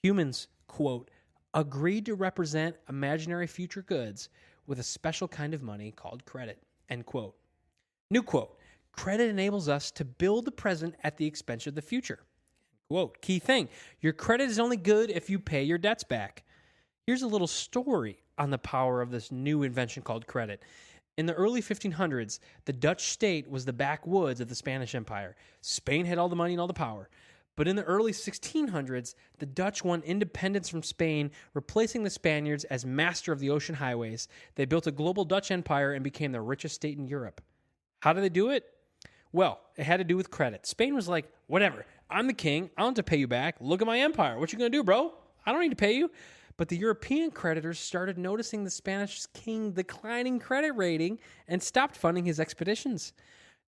Humans, quote, agreed to represent imaginary future goods with a special kind of money called credit, end quote. New quote, credit enables us to build the present at the expense of the future. Quote, key thing, your credit is only good if you pay your debts back. Here's a little story on the power of this new invention called credit. In the early 1500s, the Dutch state was the backwoods of the Spanish Empire. Spain had all the money and all the power. But in the early 1600s, the Dutch won independence from Spain, replacing the Spaniards as master of the ocean highways. They built a global Dutch empire and became the richest state in Europe. How did they do it? Well, it had to do with credit. Spain was like, whatever, I'm the king. I don't have to pay you back. Look at my empire. What you going to do, bro? I don't need to pay you. But the European creditors started noticing the Spanish king declining credit rating and stopped funding his expeditions.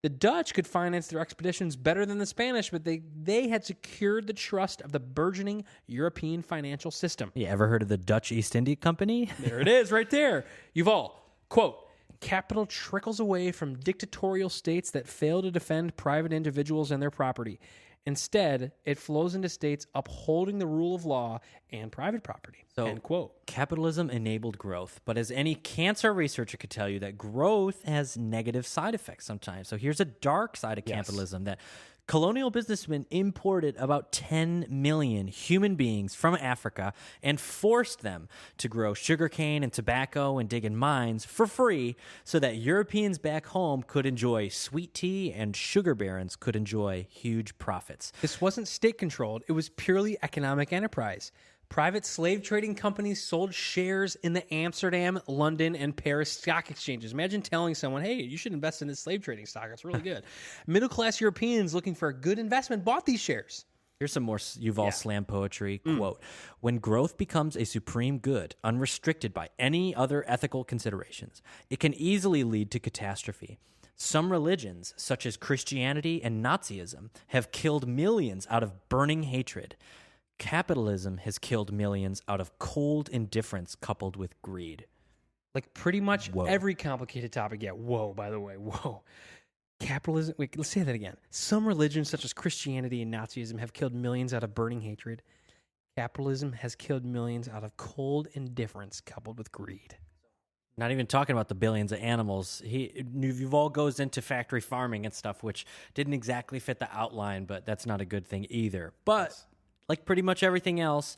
The Dutch could finance their expeditions better than the Spanish, but they had secured the trust of the burgeoning European financial system. You ever heard of the Dutch East India Company? There it is, right there. Yuval, quote, capital trickles away from dictatorial states that fail to defend private individuals and their property. Instead, it flows into states upholding the rule of law and private property. So, end quote. Capitalism enabled growth, but as any cancer researcher could tell you, that growth has negative side effects sometimes. So here's a dark side of capitalism, that Colonial businessmen imported about 10 million human beings from Africa and forced them to grow sugarcane and tobacco and dig in mines for free so that Europeans back home could enjoy sweet tea and sugar barons could enjoy huge profits. This wasn't state-controlled. It was purely economic enterprise. Private slave trading companies sold shares in the Amsterdam, London, and Paris stock exchanges. Imagine telling someone, hey, you should invest in this slave trading stock. It's really good. Middle-class Europeans looking for a good investment bought these shares. Here's some more Yuval slam poetry. Quote, when growth becomes a supreme good, unrestricted by any other ethical considerations, it can easily lead to catastrophe. Some religions, such as Christianity and Nazism, have killed millions out of burning hatred. Capitalism has killed millions out of cold indifference coupled with greed. Like pretty much every complicated topic. Yeah, whoa, by the way, whoa. Capitalism, wait, let's say that again. Some religions, such as Christianity and Nazism, have killed millions out of burning hatred. Capitalism has killed millions out of cold indifference coupled with greed. Not even talking about the billions of animals. Yuval goes into factory farming and stuff, which didn't exactly fit the outline, but that's not a good thing either. But like pretty much everything else,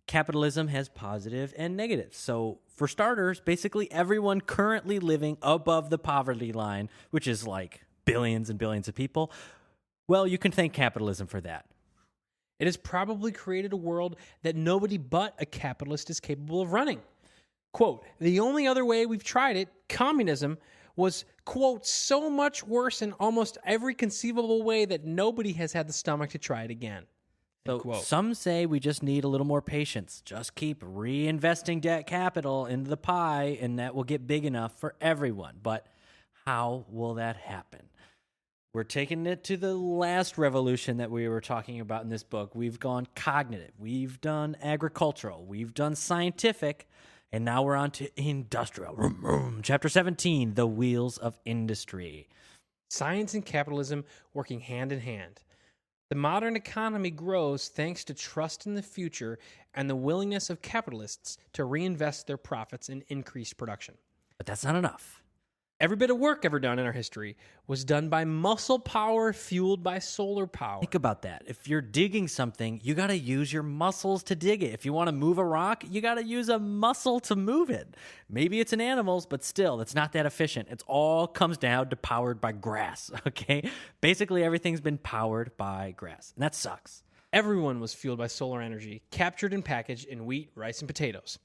capitalism has positive and negatives. So for starters, basically everyone currently living above the poverty line, which is like billions and billions of people, well, you can thank capitalism for that. It has probably created a world that nobody but a capitalist is capable of running. Quote, the only other way we've tried it, communism, was, quote, so much worse in almost every conceivable way that nobody has had the stomach to try it again. So some say we just need a little more patience. Just keep reinvesting debt capital into the pie, and that will get big enough for everyone. But how will that happen? We're taking it to the last revolution that we were talking about in this book. We've gone cognitive. We've done agricultural. We've done scientific. And now we're on to industrial. Chapter 17, The Wheels of Industry. Science and capitalism working hand in hand. The modern economy grows thanks to trust in the future and the willingness of capitalists to reinvest their profits in increased production. But that's not enough. Every bit of work ever done in our history was done by muscle power fueled by solar power. Think about that. If you're digging something, you got to use your muscles to dig it. If you want to move a rock, you got to use a muscle to move it. Maybe it's in animals, but still, it's not that efficient. It all comes down to powered by grass, okay? Basically, everything's been powered by grass, and that sucks. Everyone was fueled by solar energy, captured and packaged in wheat, rice, and potatoes.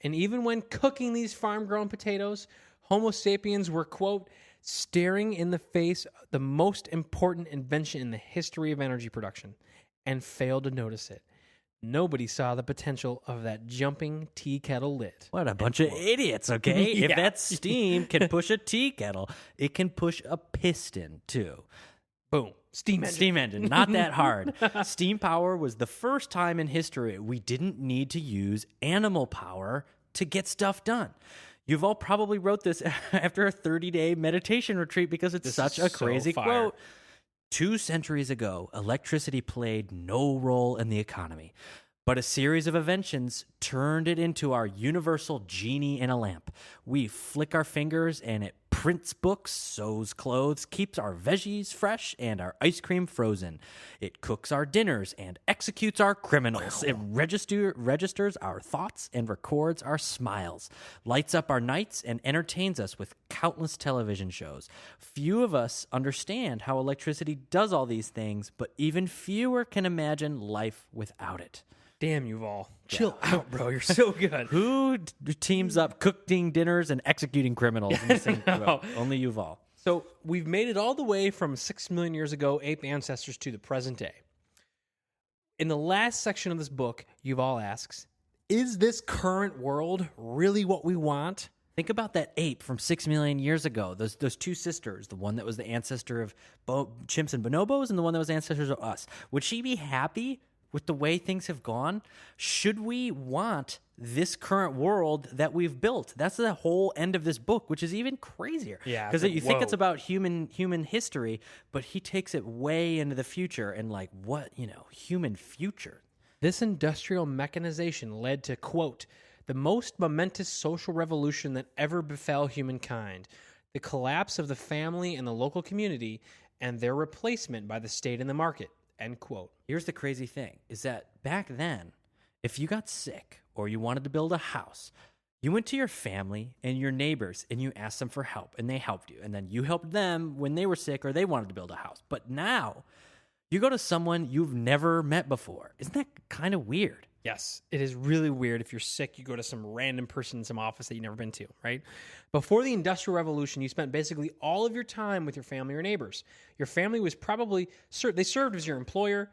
And even when cooking these farm-grown potatoes, Homo sapiens were, quote, staring in the face of the most important invention in the history of energy production and failed to notice it. Nobody saw the potential of that jumping tea kettle lid. What a bunch of idiots, okay? If that steam can push a tea kettle, it can push a piston, too. Boom. Steam engine. Steam engine. Not that hard. Steam power was the first time in history we didn't need to use animal power to get stuff done. Yuval probably wrote this after a 30-day meditation retreat because it's such a crazy quote. 2 centuries ago, electricity played no role in the economy, but a series of inventions turned it into our universal genie in a lamp. We flick our fingers and it prints books, sews clothes, keeps our veggies fresh and our ice cream frozen. It cooks our dinners and executes our criminals. It registers our thoughts and records our smiles, lights up our nights and entertains us with countless television shows. Few of us understand how electricity does all these things, but even fewer can imagine life without it. Damn, Yuval. Chill out, bro. You're so good. Who teams up cooking dinners and executing criminals in the same quote? Only Yuval. So we've made it all the way from 6 million years ago, ape ancestors, to the present day. In the last section of this book, Yuval asks, is this current world really what we want? Think about that ape from 6 million years ago. Those 2 sisters, the one that was the ancestor of chimps and bonobos and the one that was ancestors of us. Would she be happy with the way things have gone? Should we want this current world that we've built? That's the whole end of this book, which is even crazier. Yeah, because you think it's about human history, but he takes it way into the future and like what, human future. This industrial mechanization led to, quote, the most momentous social revolution that ever befell humankind, the collapse of the family and the local community, and their replacement by the state and the market, end quote. Here's the crazy thing, is that back then, if you got sick or you wanted to build a house, you went to your family and your neighbors and you asked them for help, and they helped you. And then you helped them when they were sick or they wanted to build a house. But now, you go to someone you've never met before. Isn't that kind of weird? Yes, it is really weird. If you're sick, you go to some random person in some office that you've never been to, right? Before the Industrial Revolution, you spent basically all of your time with your family or neighbors. Your family was probably, they served as your employer,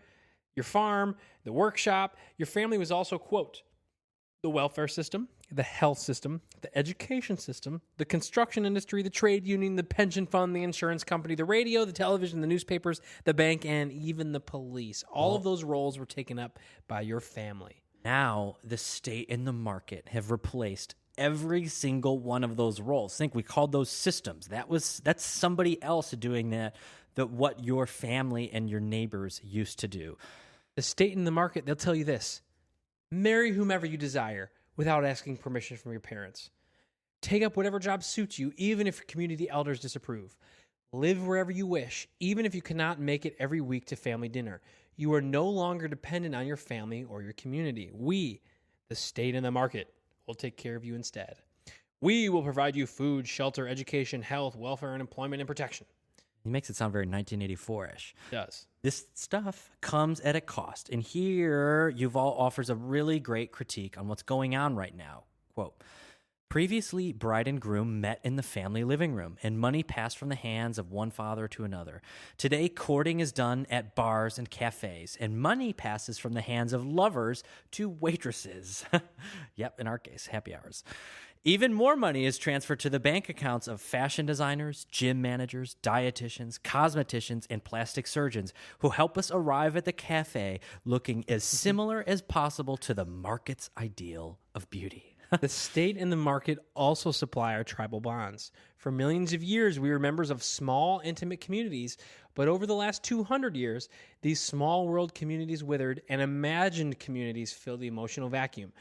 your farm, the workshop. Your family was also, quote, the welfare system, the health system, the education system, the construction industry, the trade union, the pension fund, the insurance company, the radio, the television, the newspapers, the bank, and even the police. All of those roles were taken up by your family. Now, the state and the market have replaced every single one of those roles. Think we called those systems. That's somebody else doing what your family and your neighbors used to do. The state and the market, they'll tell you this: marry whomever you desire without asking permission from your parents. Take up whatever job suits you, even if community elders disapprove. Live wherever you wish, even if you cannot make it every week to family dinner. You are no longer dependent on your family or your community. We, the state and the market, will take care of you instead. We will provide you food, shelter, education, health, welfare, and employment and protection. He makes it sound very 1984-ish. It does. This stuff comes at a cost. And here, Yuval offers a really great critique on what's going on right now. Quote, previously, bride and groom met in the family living room, and money passed from the hands of one father to another. Today, courting is done at bars and cafes, and money passes from the hands of lovers to waitresses. Yep, in our case, happy hours. Even more money is transferred to the bank accounts of fashion designers, gym managers, dietitians, cosmeticians, and plastic surgeons who help us arrive at the cafe looking as similar as possible to the market's ideal of beauty. The state and the market also supply our tribal bonds. For millions of years, we were members of small, intimate communities, but over the last 200 years, these small world communities withered and imagined communities filled the emotional vacuum.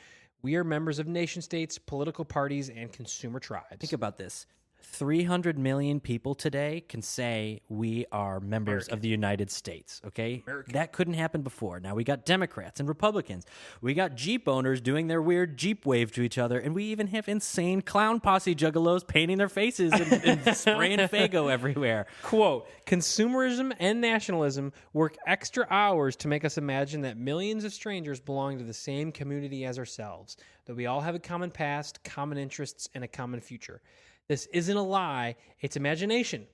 We are members of nation states, political parties, and consumer tribes. Think about this. 300 million people today can say we are members of the United States, okay? That couldn't happen before. Now we got Democrats and Republicans. We got Jeep owners doing their weird Jeep wave to each other, and we even have insane clown posse juggalos painting their faces and spraying Faygo everywhere. Quote, consumerism and nationalism work extra hours to make us imagine that millions of strangers belong to the same community as ourselves, that we all have a common past, common interests, and a common future. This isn't a lie, it's imagination.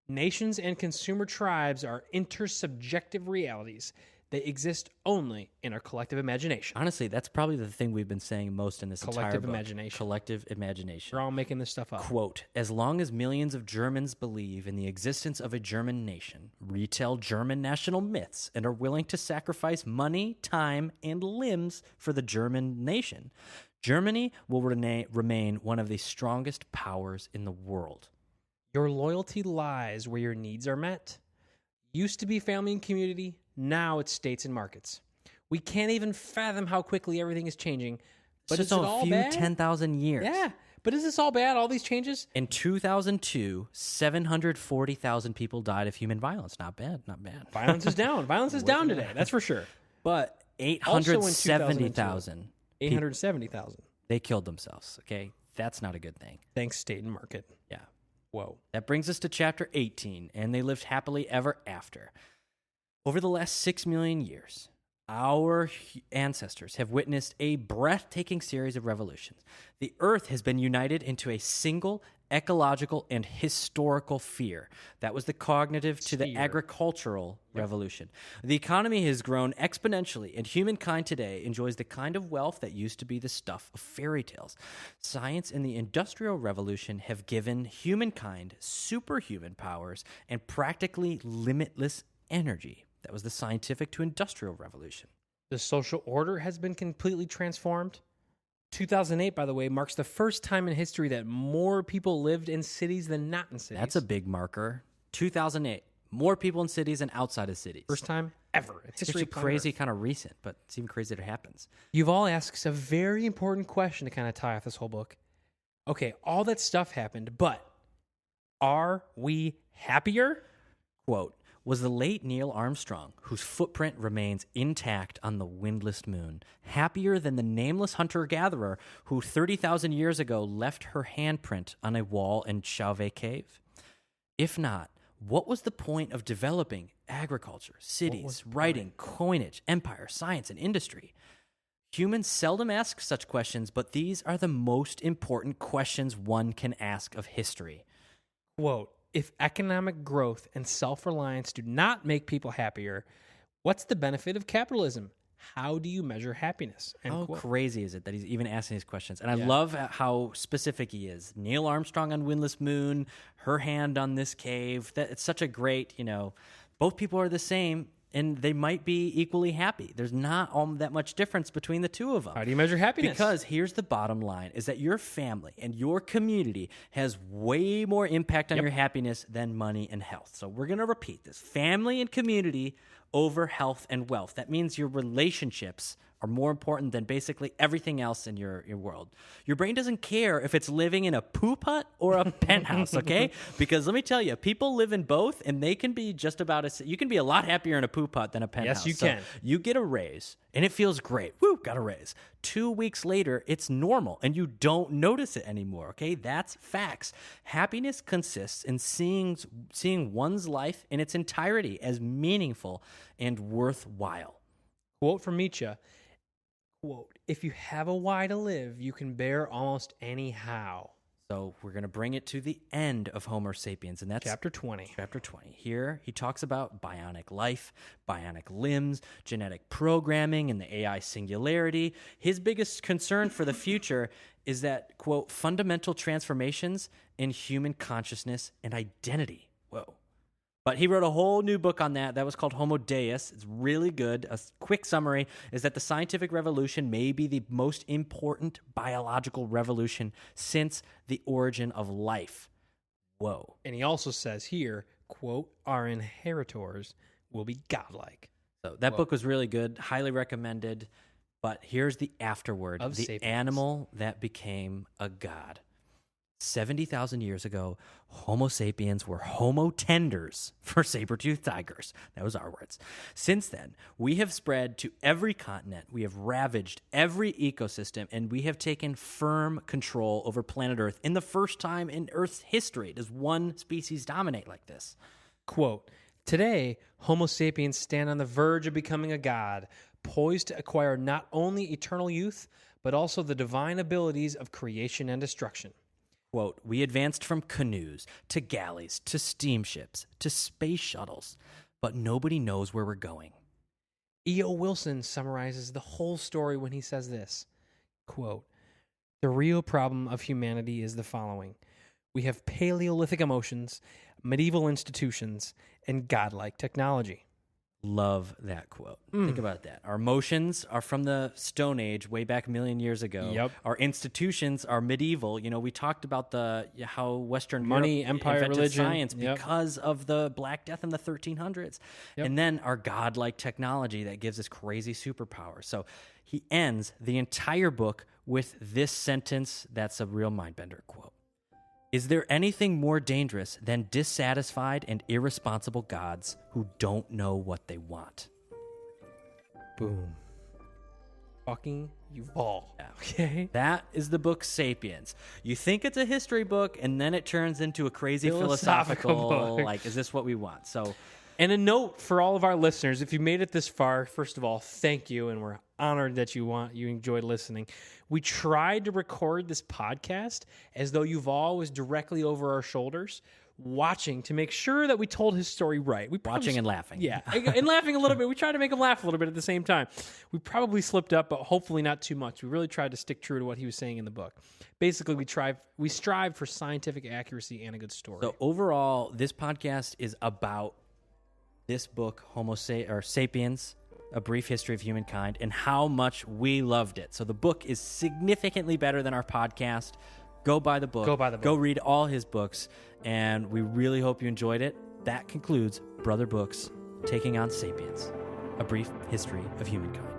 Nations and consumer tribes are intersubjective realities. They exist only in our collective imagination. Honestly, that's probably the thing we've been saying most in this entire book. Collective imagination. Collective imagination. We're all making this stuff up. Quote, as long as millions of Germans believe in the existence of a German nation, retell German national myths, and are willing to sacrifice money, time, and limbs for the German nation, Germany will remain one of the strongest powers in the world. Your loyalty lies where your needs are met. Used to be family and community, now it's states and markets. We can't even fathom how quickly everything is changing. But it's is just it all a few bad? 10,000 years. Yeah, but is this all bad, all these changes? In 2002, 740,000 people died of human violence. Not bad, not bad. Violence is down. Violence is down today, that's for sure. But 870,000. 870,000. They killed themselves, okay? That's not a good thing. Thanks, state and market. Yeah. Whoa. That brings us to chapter 18, and they lived happily ever after. Over the last 6 million years, our ancestors have witnessed a breathtaking series of revolutions. The earth has been united into a single ecological and historical sphere. That was the cognitive to the agricultural revolution. The economy has grown exponentially, and humankind today enjoys the kind of wealth that used to be the stuff of fairy tales. Science and the Industrial Revolution have given humankind superhuman powers and practically limitless energy. That was the scientific to industrial revolution. The social order has been completely transformed. 2008, by the way, marks the first time in history that more people lived in cities than not in cities. That's a big marker. 2008, more people in cities than outside of cities. First time ever. It's history actually crazy, kind of recent, but it's even crazy that it happens. Yuval asks a very important question to kind of tie off this whole book. Okay, all that stuff happened, but are we happier? Quote, was the late Neil Armstrong, whose footprint remains intact on the windless moon, happier than the nameless hunter-gatherer who 30,000 years ago left her handprint on a wall in Chauvet Cave? If not, what was the point of developing agriculture, cities, writing, coinage, empire, science, and industry? Humans seldom ask such questions, but these are the most important questions one can ask of history. Quote, if economic growth and self-reliance do not make people happier, what's the benefit of capitalism? How do you measure happiness? End How quote. crazy is it that he's even asking these questions? And I love how specific he is. Neil Armstrong on windless moon, her hand on this cave. That it's such a great, both people are the same and they might be equally happy. There's not all that much difference between the two of them. How do you measure happiness? Because here's the bottom line, is that your family and your community has way more impact on your happiness than money and health. So we're going to repeat this. Family and community over health and wealth. That means your relationships are more important than basically everything else in your world. Your brain doesn't care if it's living in a poop hut or a penthouse, okay? Because let me tell you, people live in both, and they can be just about as... You can be a lot happier in a poop hut than a penthouse. Yes, you can. You get a raise, and it feels great. Woo, got a raise. 2 weeks later, it's normal, and you don't notice it anymore, okay? That's facts. Happiness consists in seeing one's life in its entirety as meaningful and worthwhile. Quote from Nietzsche, quote, if you have a why to live, you can bear almost any how. So we're going to bring it to the end of Homo sapiens, and that's Chapter 20. Chapter 20. Here, he talks about bionic life, bionic limbs, genetic programming, and the AI singularity. His biggest concern for the future is that, quote, fundamental transformations in human consciousness and identity. Whoa. But he wrote a whole new book on that. That was called Homo Deus. It's really good. A quick summary is that the scientific revolution may be the most important biological revolution since the origin of life. Whoa. And he also says here, quote, our inheritors will be godlike. So that book was really good. Highly recommended. But here's the afterword. Of the Sapiens. Animal that became a god. 70,000 years ago, Homo sapiens were homo tenders for saber-toothed tigers. That was our words. Since then, we have spread to every continent. We have ravaged every ecosystem, and we have taken firm control over planet Earth. In the first time in Earth's history does one species dominate like this. Quote, today, Homo sapiens stand on the verge of becoming a god, poised to acquire not only eternal youth, but also the divine abilities of creation and destruction. Quote, we advanced from canoes to galleys to steamships to space shuttles, but nobody knows where we're going. E.O. Wilson summarizes the whole story when he says this, quote, the real problem of humanity is the following. We have Paleolithic emotions, medieval institutions, and godlike technology. Love that quote. Think about that. Our emotions are from the Stone Age, way back a million years ago. Yep. Our institutions are medieval. We talked about how Western Money, Europe empire, invented religion. science Yep. because of the Black Death in the 1300s. Yep. And then our godlike technology that gives us crazy superpowers. So he ends the entire book with this sentence that's a real mind-bender quote. Is there anything more dangerous than dissatisfied and irresponsible gods who don't know what they want? Boom. Fucking Yuval. Okay? That is the book Sapiens. You think it's a history book, and then it turns into a crazy philosophical book. like, is this what we want? So, And a note for all of our listeners, if you made it this far, first of all, thank you, and we're honored that you enjoyed listening. We tried to record this podcast as though Yuval was directly over our shoulders, watching to make sure that we told his story right. watching and laughing. Yeah, and laughing a little bit. We tried to make him laugh a little bit at the same time. We probably slipped up, but hopefully not too much. We really tried to stick true to what he was saying in the book. Basically, we strive for scientific accuracy and a good story. So overall, this podcast is about this book, Sapiens, A Brief History of Humankind, and how much we loved it. So the book is significantly better than our podcast. Go buy the book. Go buy the book. Go read all his books, and we really hope you enjoyed it. That concludes Brother Books taking on Sapiens, A Brief History of Humankind.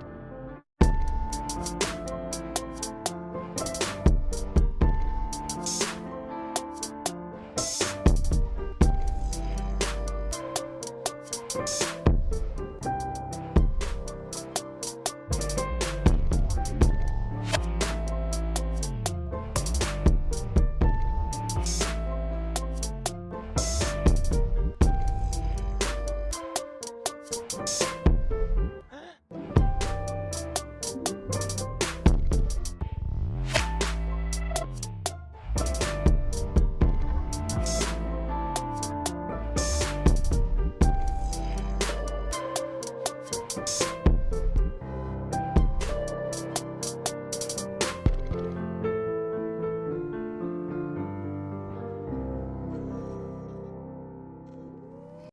Bye.